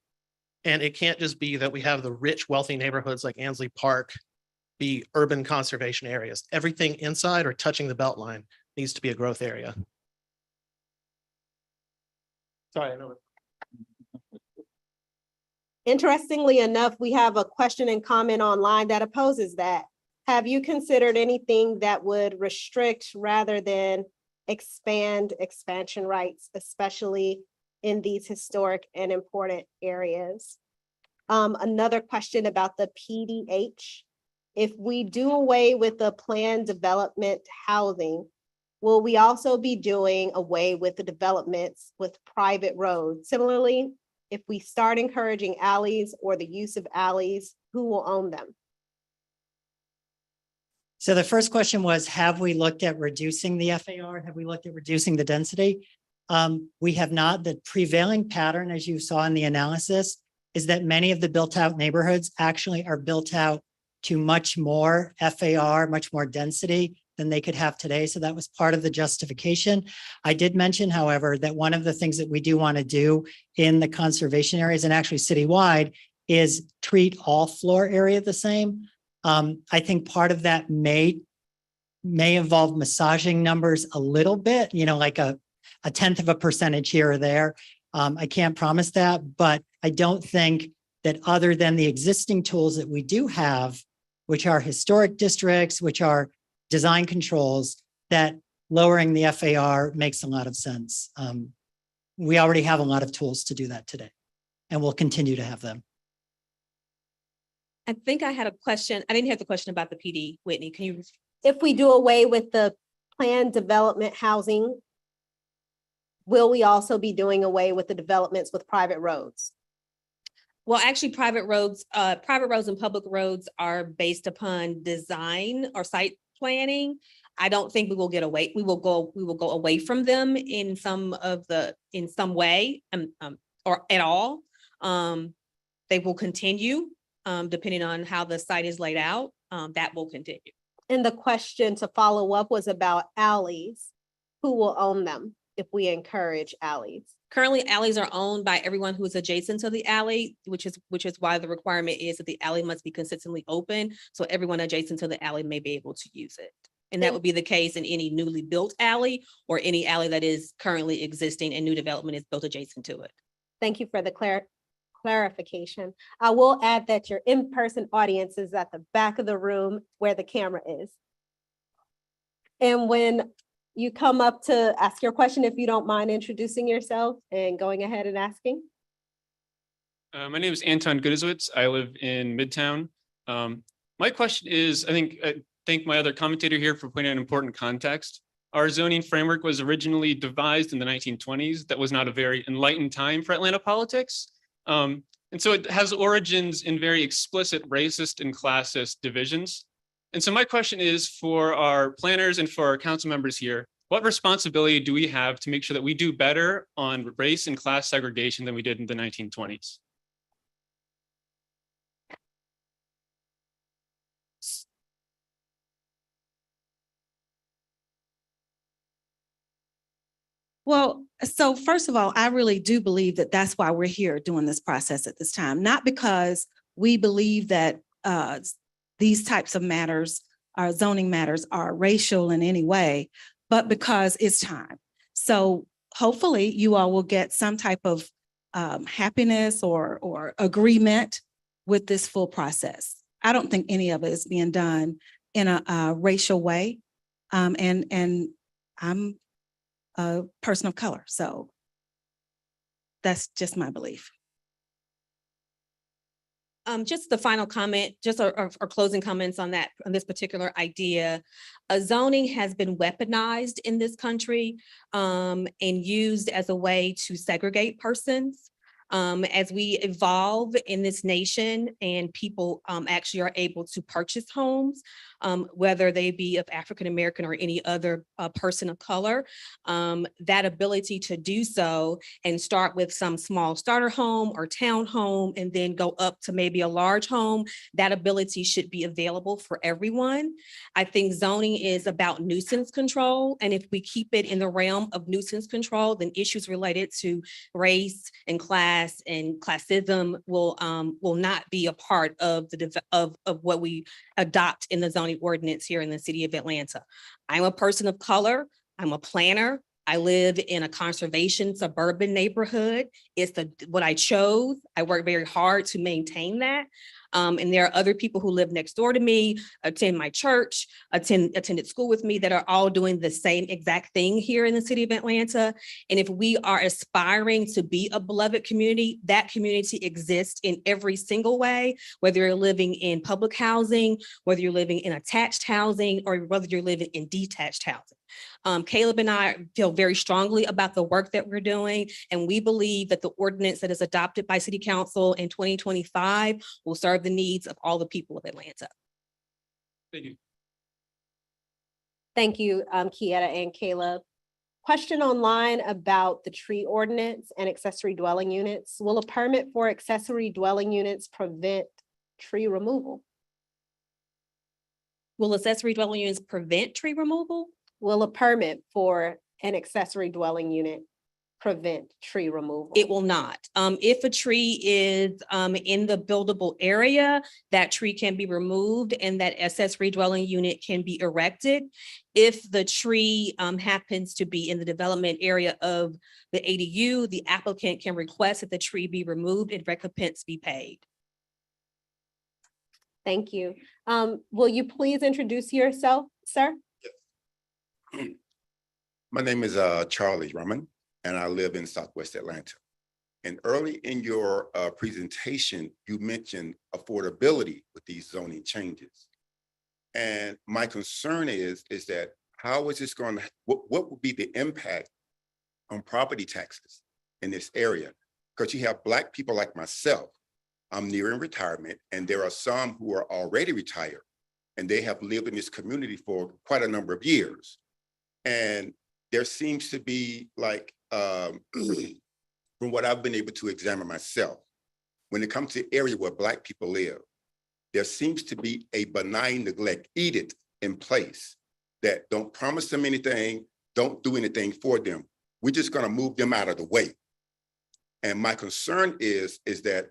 And it can't just be that we have the rich, wealthy neighborhoods like Ansley Park be urban conservation areas. Everything inside or touching the Beltline needs to be a growth area. Sorry, I know. Interestingly enough, we have a question and comment online that opposes that. Have you considered anything that would restrict rather than expand expansion rights, especially in these historic and important areas? Another question about the PDH. If we do away with the planned development housing, will we also be doing away with the developments with private roads? Similarly, if we start encouraging alleys or the use of alleys, who will own them? So the first question was, have we looked at reducing the FAR? Have we looked at reducing the density? We have not. The prevailing pattern, as you saw in the analysis, is that many of the built out neighborhoods actually are built out to much more FAR, much more density than they could have today. So that was part of the justification. I did mention, however, that one of the things that we do want to do in the conservation areas and actually citywide is treat all floor area the same. I think part of that may involve massaging numbers a little bit, like a 0.1% here or there. I can't promise that, but I don't think that other than the existing tools that we do have, which are historic districts, which are design controls, that lowering the FAR makes a lot of sense. We already have a lot of tools to do that today, and we'll continue to have them. I think I had a question. I didn't have the question about the PD, Whitney. Can you? If we do away with the planned development housing, will we also be doing away with the developments with private roads? Well, actually, private roads and public roads are based upon design or site planning. I don't think we will get away. We will go away from them in some way, or at all. They will continue, depending on how the site is laid out. That will continue. And the question to follow up was about alleys. Who will own them if we encourage alleys? Currently, alleys are owned by everyone who is adjacent to the alley, which is why the requirement is that the alley must be consistently open, so everyone adjacent to the alley may be able to use it. And that would be the case in any newly built alley or any alley that is currently existing and new development is built adjacent to it. Thank you for the clarification. I will add that your in-person audience is at the back of the room where the camera is. And when you come up to ask your question, if you don't mind introducing yourself and going ahead and asking. My name is Anton Gudizowitz. I live in Midtown. My question is, I thank my other commentator here for pointing out important context. Our zoning framework was originally devised in the 1920s. That was not a very enlightened time for Atlanta politics. And so it has origins in very explicit racist and classist divisions. And so my question is for our planners and for our council members here, what responsibility do we have to make sure that we do better on race and class segregation than we did in the 1920s? Well, so first of all, I really do believe that that's why we're here doing this process at this time, not because we believe that these types of matters, zoning matters are racial in any way, but because it's time. So hopefully you all will get some type of happiness or agreement with this full process. I don't think any of it is being done in a racial way. And I'm a person of color, so that's just my belief. Just the final comment, just our closing comments on that, on this particular idea. Zoning has been weaponized in this country and used as a way to segregate persons. As we evolve in this nation and people actually are able to purchase homes, whether they be of African-American or any other person of color, that ability to do so and start with some small starter home or townhome and then go up to maybe a large home, that ability should be available for everyone. I think zoning is about nuisance control. And if we keep it in the realm of nuisance control, then issues related to race and class and classism will not be a part of of what we adopt in the zoning ordinance here in the city of Atlanta. I'm a person of color. I'm a planner. I live in a conservation suburban neighborhood. It's what I chose. I work very hard to maintain that. And there are other people who live next door to me, attend my church, attended school with me that are all doing the same exact thing here in the city of Atlanta. And if we are aspiring to be a beloved community, that community exists in every single way, whether you're living in public housing, whether you're living in attached housing, or whether you're living in detached housing. Caleb and I feel very strongly about the work that we're doing, and we believe that the ordinance that is adopted by City Council in 2025 will serve the needs of all the people of Atlanta. Thank you. Thank you, Kieta and Caleb. Question online about the tree ordinance and accessory dwelling units. Will a permit for accessory dwelling units prevent tree removal? Will accessory dwelling units prevent tree removal? Will a permit for an accessory dwelling unit prevent tree removal? It will not. If a tree is in the buildable area, that tree can be removed and that accessory dwelling unit can be erected. If the tree happens to be in the development area of the ADU, the applicant can request that the tree be removed and recompense be paid. Thank you. Will you please introduce yourself, sir? My name is Charlie Drummond, and I live in Southwest Atlanta. And early in your presentation, you mentioned affordability with these zoning changes. And my concern is that how is this going to, what will be the impact on property taxes in this area? Because you have Black people like myself. I'm nearing retirement, and there are some who are already retired, and they have lived in this community for quite a number of years. And there seems to be like, from what I've been able to examine myself, when it comes to the area where Black people live, there seems to be a benign neglect edict in place that don't promise them anything, don't do anything for them. We're just gonna move them out of the way. And my concern is that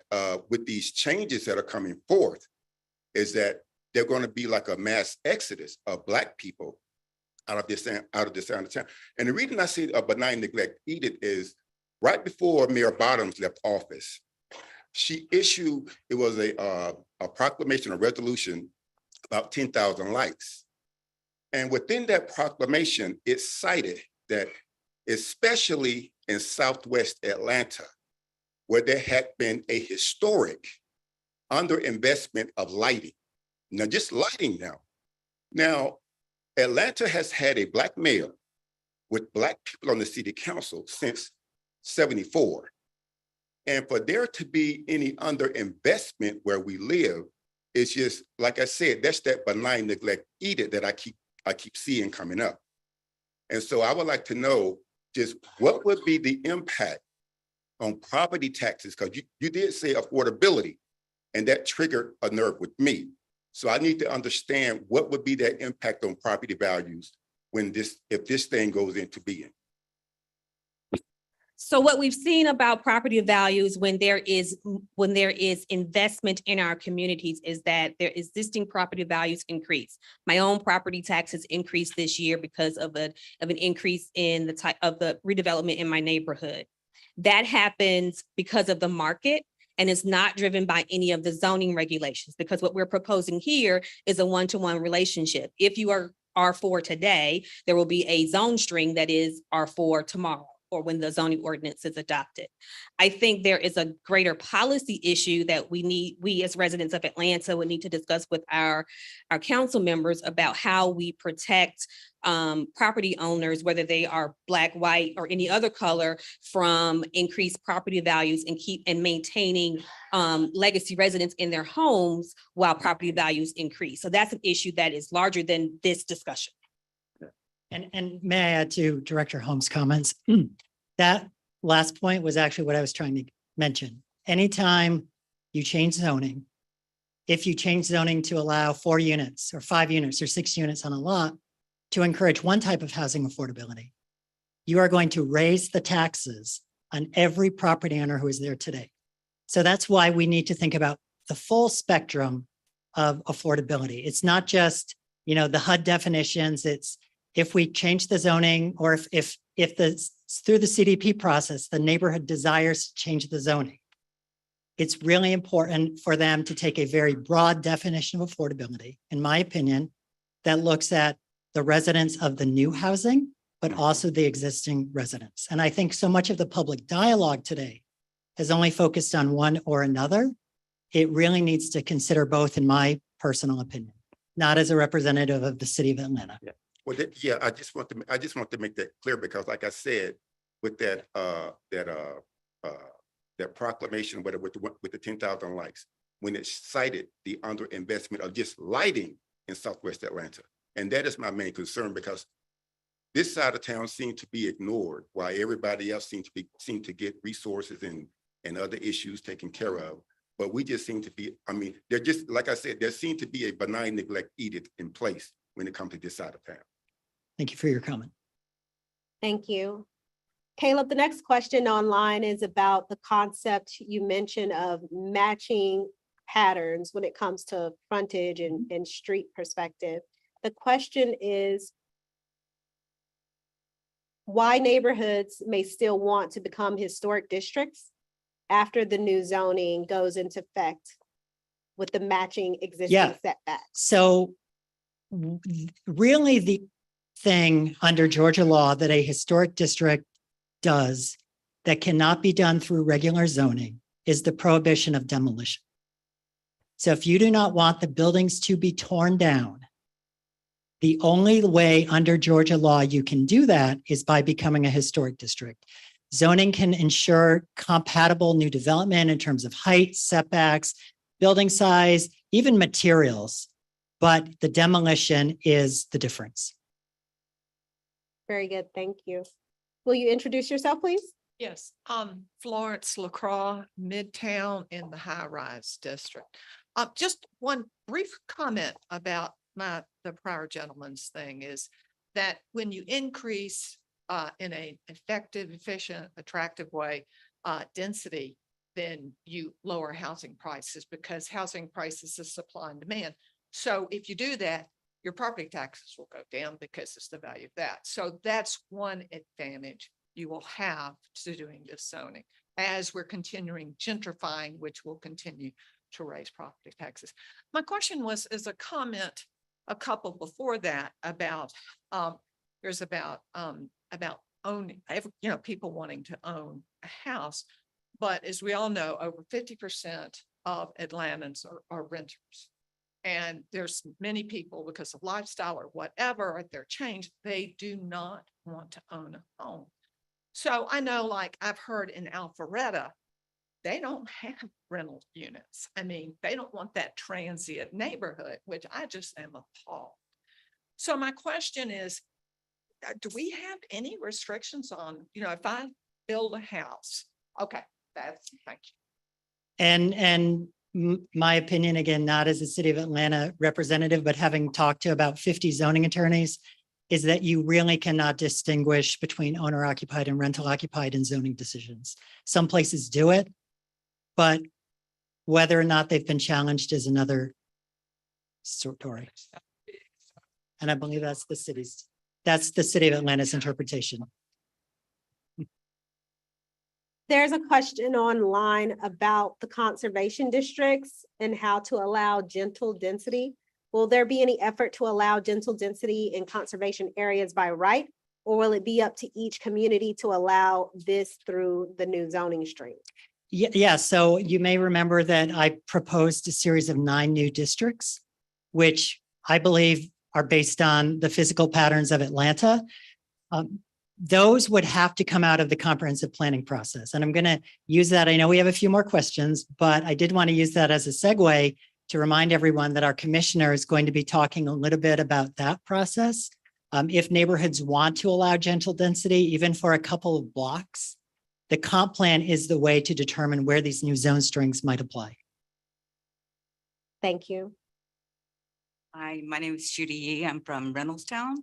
with these changes that are coming forth, is that they're gonna be like a mass exodus of Black people out of this town. And the reason I see a benign neglect edict is right before Mayor Bottoms left office, she issued, it was a proclamation, a resolution about 10,000 lights. And within that proclamation, it cited that especially in Southwest Atlanta, where there had been a historic underinvestment of lighting. Now, just lighting now. Now, Atlanta has had a Black mayor with Black people on the city council since '74. And for there to be any underinvestment where we live, it's just, like I said, that's that benign neglect edict that I keep seeing coming up. And so I would like to know just what would be the impact on property taxes? Because you did say affordability, and that triggered a nerve with me. So I need to understand what would be that impact on property values when if this thing goes into being. So what we've seen about property values when there is investment in our communities is that their existing property values increase. My own property taxes increased this year because of an increase in the type of the redevelopment in my neighborhood. That happens because of the market and is not driven by any of the zoning regulations, because what we're proposing here is a one-to-one relationship. If you are R4 today, there will be a zone string that is R4 tomorrow, or when the zoning ordinance is adopted. I think there is a greater policy issue that we as residents of Atlanta would need to discuss with our council members about how we protect property owners, whether they are Black, white, or any other color, from increased property values and maintaining legacy residents in their homes while property values increase. So that's an issue that is larger than this discussion. And may I add to Director Holmes' comments? That last point was actually what I was trying to mention. Anytime you change zoning, if you change zoning to allow 4 units or 5 units or 6 units on a lot to encourage one type of housing affordability, you are going to raise the taxes on every property owner who is there today. So that's why we need to think about the full spectrum of affordability. It's not just, the HUD definitions. It's if we change the zoning, or if through the CDP process, the neighborhood desires to change the zoning, it's really important for them to take a very broad definition of affordability, in my opinion, that looks at the residents of the new housing, but also the existing residents. And I think so much of the public dialogue today has only focused on one or another. It really needs to consider both, in my personal opinion, not as a representative of the city of Atlanta. Well, I just want to make that clear, because like I said, with that proclamation, with the 10,000 likes, when it cited the underinvestment of just lighting in Southwest Atlanta. And that is my main concern, because this side of town seemed to be ignored while everybody else seemed to get resources and other issues taken care of. But we just seem to be, they're just, like I said, there seemed to be a benign neglect edict in place when it comes to this side of town. Thank you for your comment. Thank you. Caleb, the next question online is about the concept you mentioned of matching patterns when it comes to frontage and street perspective. The question is why neighborhoods may still want to become historic districts after the new zoning goes into effect with the matching existing setbacks. So really the thing under Georgia law that a historic district does that cannot be done through regular zoning is the prohibition of demolition. So if you do not want the buildings to be torn down, the only way under Georgia law you can do that is by becoming a historic district. Zoning can ensure compatible new development in terms of height, setbacks, building size, even materials, but the demolition is the difference. Very good, thank you. Will you introduce yourself, please? Yes, Florence LaCroix, Midtown in the High Rise District. Just one brief comment about the prior gentleman's thing is that when you increase in an effective, efficient, attractive way, density, then you lower housing prices, because housing prices is supply and demand. So if you do that, your property taxes will go down because it's the value of that. So that's one advantage you will have to doing this zoning as we're continuing gentrifying, which will continue to raise property taxes. My question was, as a comment, a couple before that about, there's about owning, people wanting to own a house. But as we all know, over 50% of Atlantans are renters. And there's many people, because of lifestyle or whatever, or their change, they do not want to own a home. So I know, like I've heard in Alpharetta, they don't have rental units. They don't want that transient neighborhood, which I just am appalled. So my question is, do we have any restrictions on, if I build a house? Okay, thank you. And my opinion, again, not as a City of Atlanta representative, but having talked to about 50 zoning attorneys, is that you really cannot distinguish between owner occupied and rental occupied in zoning decisions. Some places do it, but whether or not they've been challenged is another story. And I believe that's the city of Atlanta's interpretation. There's a question online about the conservation districts and how to allow gentle density. Will there be any effort to allow gentle density in conservation areas by right? Or will it be up to each community to allow this through the new zoning stream? Yeah, so you may remember that I proposed a series of 9 new districts, which I believe are based on the physical patterns of Atlanta. Those would have to come out of the comprehensive planning process. And I'm going to use that. I know we have a few more questions, but I did want to use that as a segue to remind everyone that our commissioner is going to be talking a little bit about that process. If neighborhoods want to allow gentle density, even for a couple of blocks, the comp plan is the way to determine where these new zone strings might apply. Thank you. Hi, my name is Judy Yee. I'm from Reynoldstown.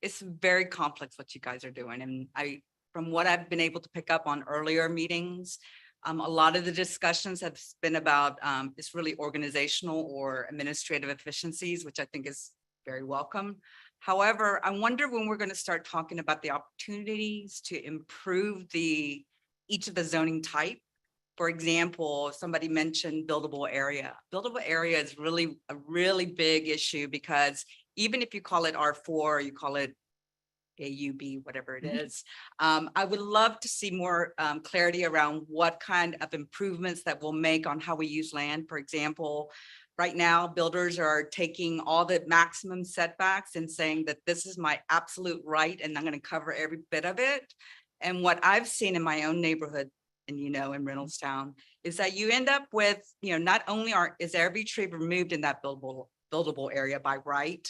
It's very complex what you guys are doing. And from what I've been able to pick up on earlier meetings, a lot of the discussions have been about it's really organizational or administrative efficiencies, which I think is very welcome. However, I wonder when we're going to start talking about the opportunities to improve each of the zoning type. For example, somebody mentioned buildable area. Buildable area is really a really big issue because even if you call it R4, or you call it AUB, whatever it is, I would love to see more clarity around what kind of improvements that we'll make on how we use land. For example, right now, builders are taking all the maximum setbacks and saying that this is my absolute right, and I'm going to cover every bit of it. And what I've seen in my own neighborhood, and in Reynoldstown, is that you end up with, not only is every tree removed in that buildable area by right,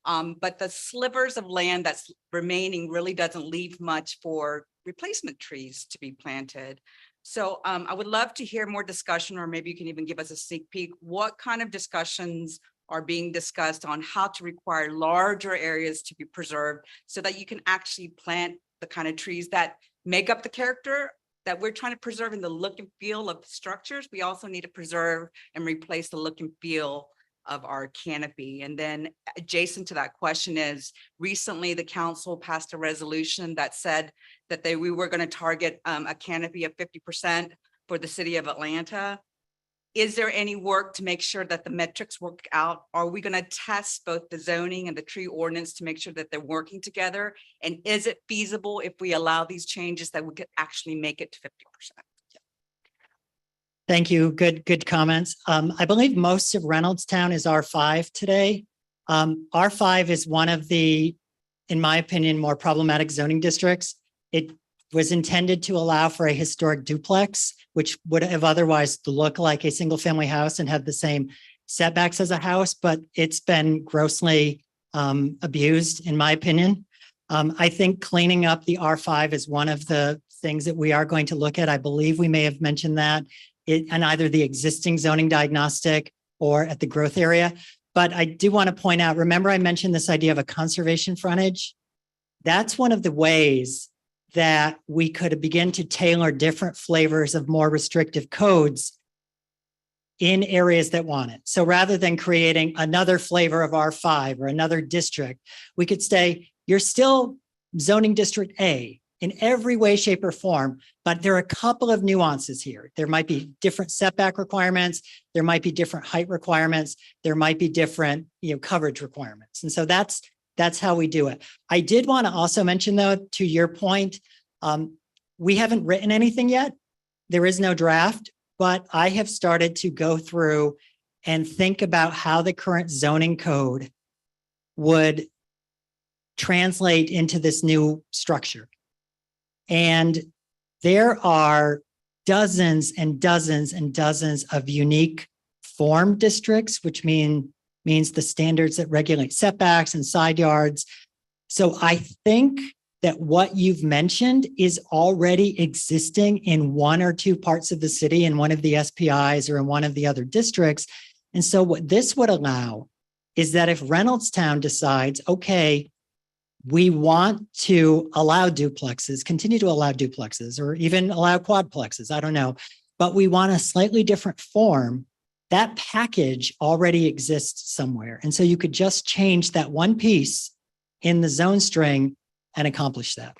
but the slivers of land that's remaining really doesn't leave much for replacement trees to be planted. So I would love to hear more discussion, or maybe you can even give us a sneak peek. What kind of discussions are being discussed on how to require larger areas to be preserved so that you can actually plant the kind of trees that make up the character that we're trying to preserve in the look and feel of structures? We also need to preserve and replace the look and feel of our canopy. And then adjacent to that question is, recently the council passed a resolution that said that we were going to target a canopy of 50% for the city of Atlanta. Is there any work to make sure that the metrics work out? Are we going to test both the zoning and the tree ordinance to make sure that they're working together? And is it feasible if we allow these changes that we could actually make it to 50%? Thank you. Good comments. I believe most of Reynoldstown is R5 today. R5 is one of the, in my opinion, more problematic zoning districts. It was intended to allow for a historic duplex, which would have otherwise looked like a single family house and have the same setbacks as a house, but it's been grossly abused, in my opinion. I think cleaning up the R5 is one of the things that we are going to look at. I believe we may have mentioned that in either the existing zoning diagnostic or at the growth area. But I do want to point out, remember I mentioned this idea of a conservation frontage? That's one of the ways that we could begin to tailor different flavors of more restrictive codes in areas that want it. So rather than creating another flavor of R5 or another district, we could say, you're still zoning district A in every way, shape, or form, but there are a couple of nuances here. There might be different setback requirements. There might be different height requirements. There might be different, coverage requirements. And so that's how we do it. I did want to also mention, though, to your point, we haven't written anything yet. There is no draft, but I have started to go through and think about how the current zoning code would translate into this new structure. And there are dozens and dozens and dozens of unique form districts, which means the standards that regulate setbacks and side yards. So I think that what you've mentioned is already existing in one or two parts of the city, in one of the SPIs or in one of the other districts. And so what this would allow is that if Reynoldstown decides, okay, we want to allow duplexes, continue to allow duplexes, or even allow quadplexes, I don't know, but we want a slightly different form. That package already exists somewhere. And so you could just change that one piece in the zone string and accomplish that.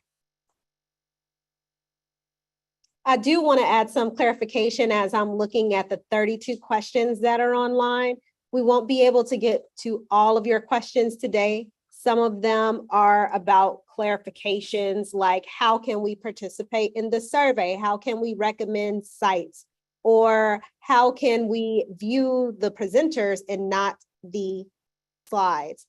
I do want to add some clarification as I'm looking at the 32 questions that are online. We won't be able to get to all of your questions today. Some of them are about clarifications, like how can we participate in the survey? How can we recommend sites? Or how can we view the presenters and not the slides?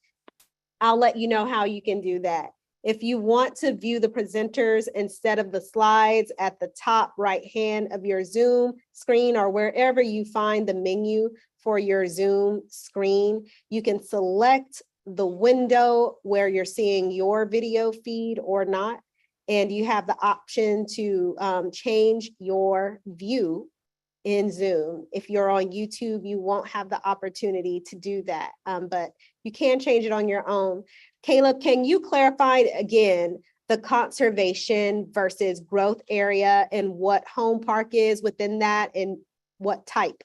I'll let you know how you can do that. If you want to view the presenters instead of the slides, at the top right hand of your Zoom screen or wherever you find the menu for your Zoom screen, you can select the window where you're seeing your video feed or not. And you have the option to change your view in Zoom. If you're on YouTube, you won't have the opportunity to do that, but you can change it on your own. Caleb, can you clarify again the conservation versus growth area and what home park is within that and what type?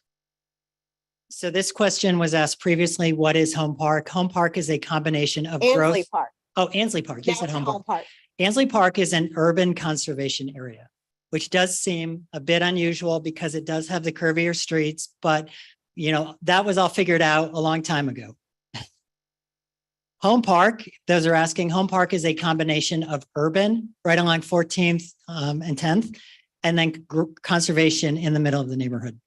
So this question was asked previously, what is home park? Home park is a combination of Ansley growth. Park. Oh, Ansley Park. You said That's home park. home park. Ansley Park is an urban conservation area, which does seem a bit unusual because it does have the curvier streets, but that was all figured out a long time ago. Home Park, those are asking, Home Park is a combination of urban right along 14th and 10th, and then conservation in the middle of the neighborhood.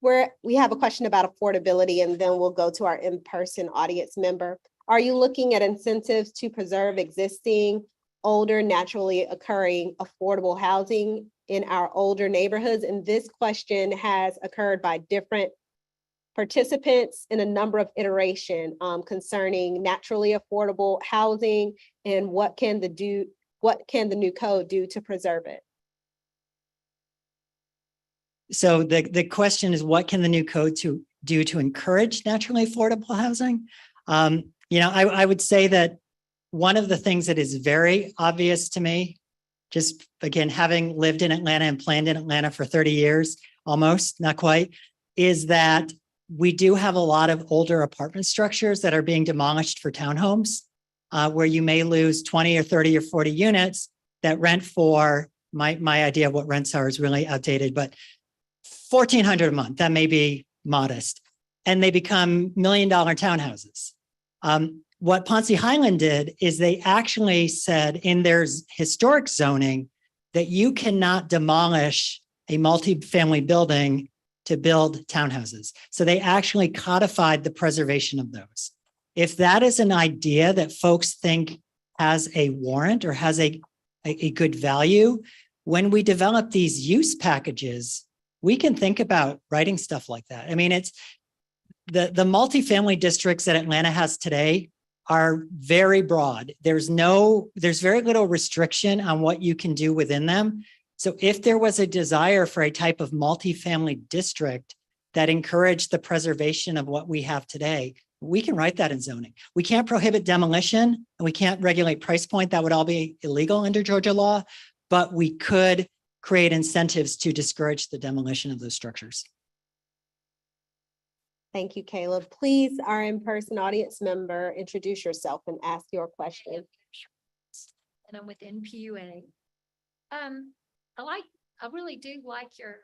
We have a question about affordability, and then we'll go to our in-person audience member. Are you looking at incentives to preserve existing, older, naturally occurring affordable housing in our older neighborhoods? And this question has occurred by different participants in a number of iteration concerning naturally affordable housing and what can the new code do to preserve it? So the question is, what can the new code do to encourage naturally affordable housing? I would say that one of the things that is very obvious to me, just again, having lived in Atlanta and planned in Atlanta for 30 years, almost, not quite, is that we do have a lot of older apartment structures that are being demolished for townhomes, where you may lose 20 or 30 or 40 units that rent for, my idea of what rents are is really outdated, but $1,400 a month, that may be modest, and they become $1 million townhouses. What Ponce Highland did is they actually said in their historic zoning that you cannot demolish a multifamily building to build townhouses. So they actually codified the preservation of those. If that is an idea that folks think has a warrant or has a good value, when we develop these use packages, we can think about writing stuff like that. I mean, it's the multifamily districts that Atlanta has today are very broad. There's very little restriction on what you can do within them. So if there was a desire for a type of multifamily district that encouraged the preservation of what we have today, we can write that in zoning. We can't prohibit demolition and we can't regulate price point. That would all be illegal under Georgia law, but we could create incentives to discourage the demolition of those structures. Thank you, Caleb. Please, our in-person audience member, introduce yourself and ask your question. And I'm with NPUA. I really do like your,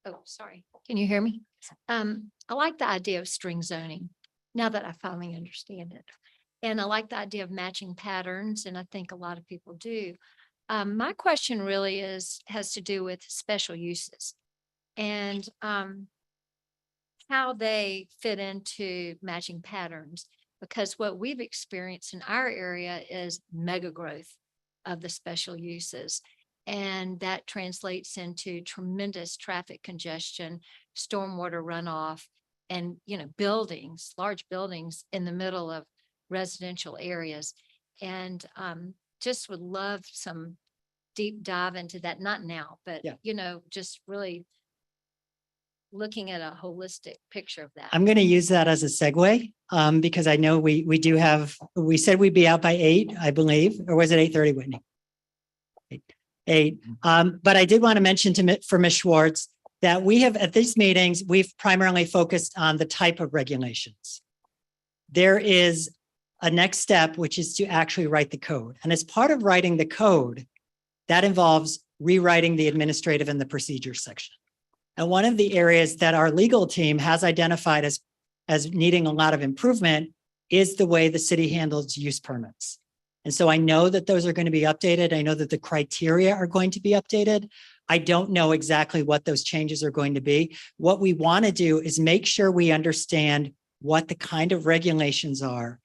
oh, sorry. Can you hear me? I like the idea of string zoning now that I finally understand it. And I like the idea of matching patterns, and I think a lot of people do. My question really has to do with special uses and how they fit into matching patterns, because what we've experienced in our area is mega growth of the special uses. And that translates into tremendous traffic congestion, stormwater runoff, and, buildings, large buildings in the middle of residential areas. And just would love some deep dive into that, not now, but, just really looking at a holistic picture of that. I'm going to use that as a segue because I know we do have, we said we'd be out by 8, I believe, or was it 8:30, Whitney? 8. But I did want to mention for Ms. Schwartz that we have at these meetings, we've primarily focused on the type of regulations. There is a next step, which is to actually write the code. And as part of writing the code, that involves rewriting the administrative and the procedures section. And one of the areas that our legal team has identified as needing a lot of improvement is the way the city handles use permits. And so I know that those are going to be updated. I know that the criteria are going to be updated. I don't know exactly what those changes are going to be. What we want to do is make sure we understand what the kind of regulations are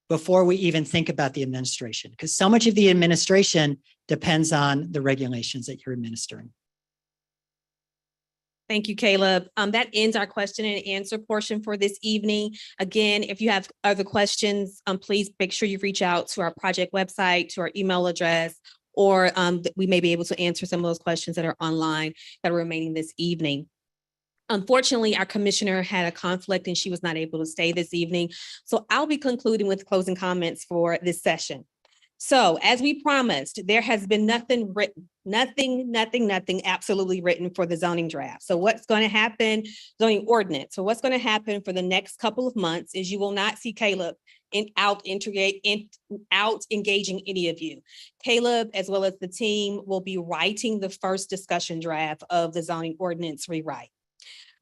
before we even think about the administration, because so much of the administration depends on the regulations that you're administering. Thank you, Caleb. That ends our question and answer portion for this evening. Again, if you have other questions, please make sure you reach out to our project website, to our email address, or we may be able to answer some of those questions that are online that are remaining this evening. Unfortunately, our commissioner had a conflict and she was not able to stay this evening. So I'll be concluding with closing comments for this session. So as we promised, there has been nothing written, nothing absolutely written for the zoning draft. So what's going to happen, zoning ordinance. So what's going to happen for the next couple of months is you will not see Caleb out engaging any of you. Caleb, as well as the team, will be writing the first discussion draft of the zoning ordinance rewrite.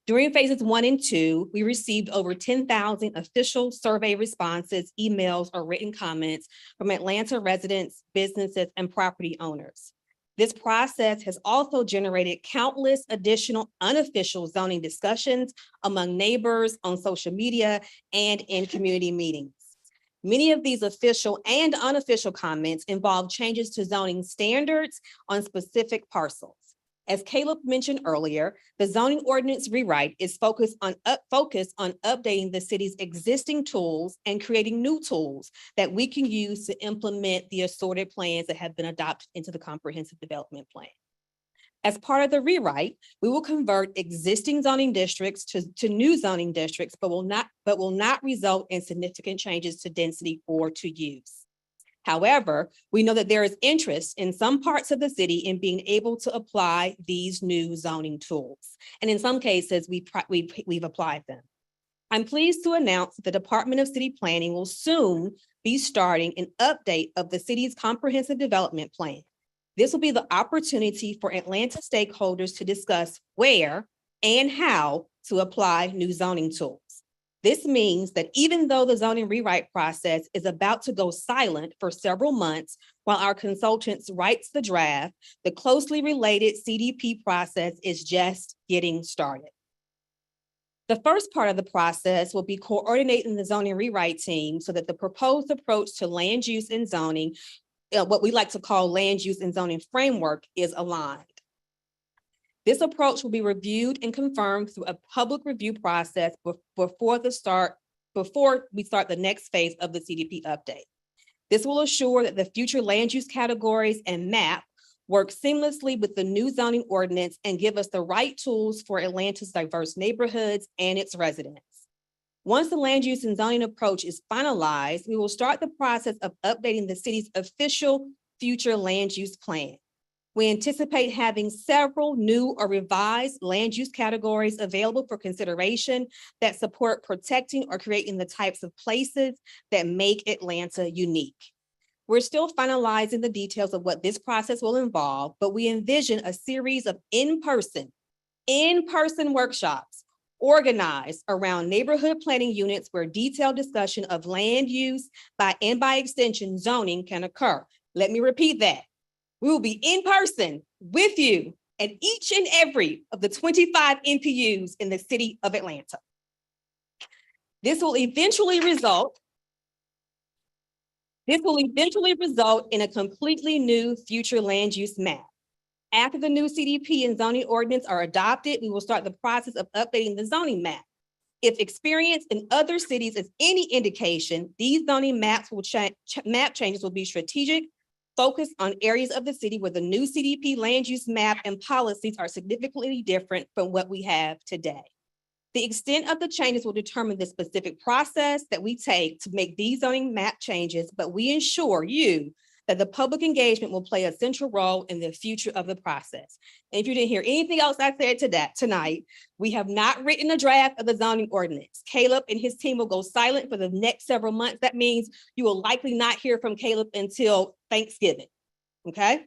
During phases 1 and 2, we received over 10,000 official survey responses, emails, or written comments from Atlanta residents, businesses, and property owners. This process has also generated countless additional unofficial zoning discussions among neighbors on social media and in community meetings. Many of these official and unofficial comments involve changes to zoning standards on specific parcels. As Caleb mentioned earlier, the zoning ordinance rewrite is focused on updating the city's existing tools and creating new tools that we can use to implement the assorted plans that have been adopted into the comprehensive development plan. As part of the rewrite, we will convert existing zoning districts to new zoning districts, but will not result in significant changes to density or to use. However, we know that there is interest in some parts of the city in being able to apply these new zoning tools. And in some cases, we've applied them. I'm pleased to announce that the Department of City Planning will soon be starting an update of the city's comprehensive development plan. This will be the opportunity for Atlanta stakeholders to discuss where and how to apply new zoning tools. This means that even though the zoning rewrite process is about to go silent for several months while our consultants writes the draft, the closely related CDP process is just getting started. The first part of the process will be coordinating the zoning rewrite team so that the proposed approach to land use and zoning, what we like to call land use and zoning framework, is aligned. This approach will be reviewed and confirmed through a public review process before we start the next phase of the CDP update. This will assure that the future land use categories and map work seamlessly with the new zoning ordinance and give us the right tools for Atlanta's diverse neighborhoods and its residents. Once the land use and zoning approach is finalized, we will start the process of updating the city's official future land use plan. We anticipate having several new or revised land use categories available for consideration that support protecting or creating the types of places that make Atlanta unique. We're still finalizing the details of what this process will involve, but we envision a series of in-person workshops organized around neighborhood planning units where detailed discussion of land use and by extension zoning can occur. Let me repeat that. We will be in person with you at each and every of the 25 NPUs in the city of Atlanta. This will eventually result in a completely new future land use map. After the new CDP and zoning ordinance are adopted, we will start the process of updating the zoning map. If experience in other cities is any indication, these zoning maps will map changes will be strategic, focused on areas of the city where the new CDP land use map and policies are significantly different from what we have today. The extent of the changes will determine the specific process that we take to make these zoning map changes, but we ensure you that the public engagement will play a central role in the future of the process. And if you didn't hear anything else I said tonight, we have not written a draft of the zoning ordinance. Caleb and his team will go silent for the next several months. That means you will likely not hear from Caleb until Thanksgiving, okay?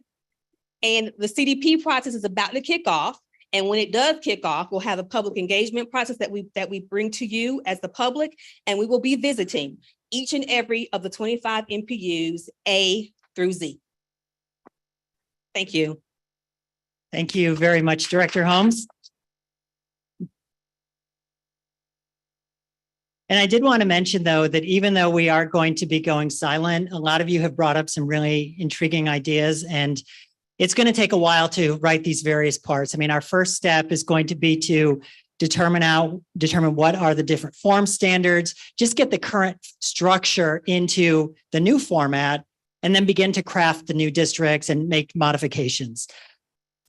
And the CDP process is about to kick off. And when it does kick off, we'll have a public engagement process that we bring to you as the public, and we will be visiting each and every of the 25 MPUs A through Z. Thank you. Thank you very much, Director Holmes. And I did want to mention, though, that even though we are going to be going silent, a lot of you have brought up some really intriguing ideas, and it's going to take a while to write these various parts. I mean, our first step is going to be to determine what are the different form standards, just get the current structure into the new format, and then begin to craft the new districts and make modifications.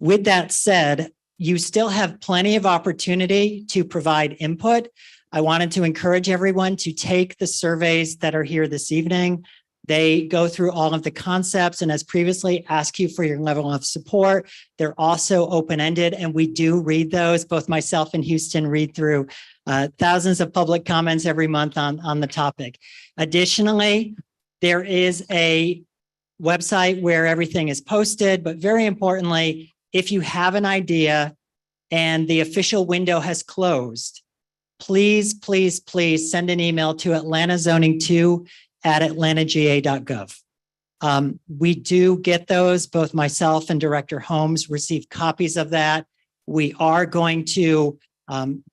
With that said, you still have plenty of opportunity to provide input. I wanted to encourage everyone to take the surveys that are here this evening. They go through all of the concepts and, as previously, ask you for your level of support. They're also open-ended, and we do read those. Both myself and Houston read through thousands of public comments every month on the topic. Additionally, there is a website where everything is posted, but very importantly, if you have an idea and the official window has closed, please, please, please send an email to atlantazoning2@atlantaga.gov. We do get those. Both myself and Director Holmes receive copies of that. We are going to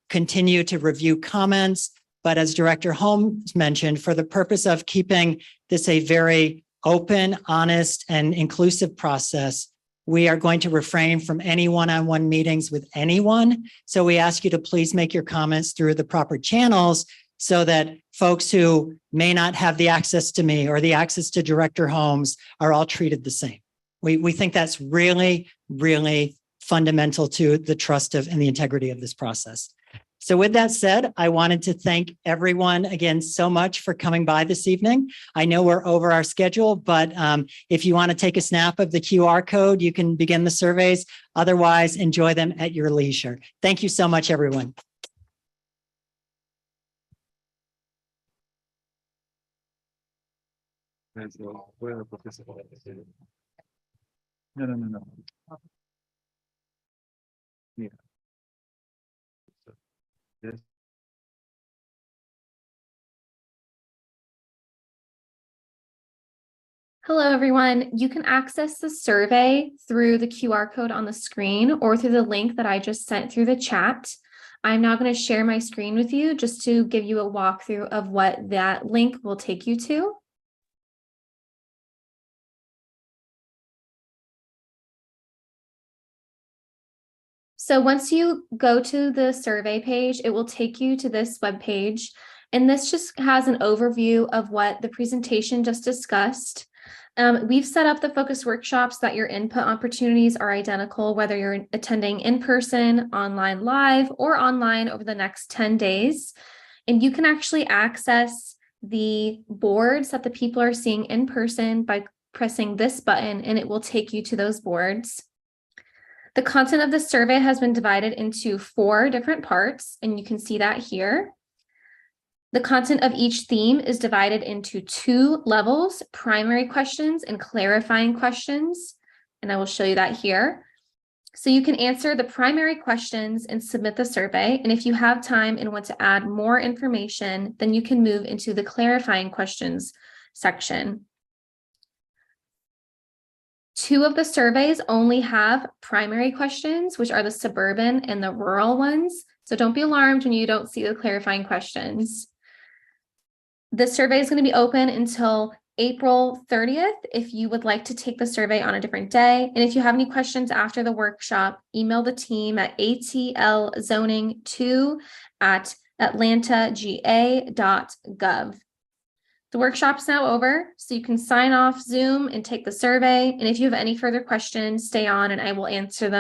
continue to review comments, but as Director Holmes mentioned, for the purpose of keeping this a very open, honest, and inclusive process, we are going to refrain from any one-on-one meetings with anyone. So we ask you to please make your comments through the proper channels so that folks who may not have the access to me or the access to Director Holmes are all treated the same. We think that's really, really fundamental to the trust of and the integrity of this process. So with that said, I wanted to thank everyone again so much for coming by this evening. I know we're over our schedule, but if you want to take a snap of the QR code, you can begin the surveys. Otherwise, enjoy them at your leisure. Thank you so much, everyone. No. Yeah. Yes. Hello, everyone. You can access the survey through the QR code on the screen or through the link that I just sent through the chat. I'm now going to share my screen with you just to give you a walkthrough of what that link will take you to. So once you go to the survey page, it will take you to this web page, and this just has an overview of what the presentation just discussed. We've set up the focus workshops that your input opportunities are identical, whether you're attending in person, online live, or online over the next 10 days. And you can actually access the boards that the people are seeing in person by pressing this button, and it will take you to those boards. The content of the survey has been divided into 4 different parts, and you can see that here. The content of each theme is divided into 2 levels, primary questions and clarifying questions, and I will show you that here. So you can answer the primary questions and submit the survey, and if you have time and want to add more information, then you can move into the clarifying questions section. 2 of the surveys only have primary questions, which are the suburban and the rural ones. So don't be alarmed when you don't see the clarifying questions. The survey is going to be open until April 30th if you would like to take the survey on a different day. And if you have any questions after the workshop, email the team at atlzoning2@atlantaga.gov. The workshop's now over, so you can sign off Zoom and take the survey. And if you have any further questions, stay on and I will answer them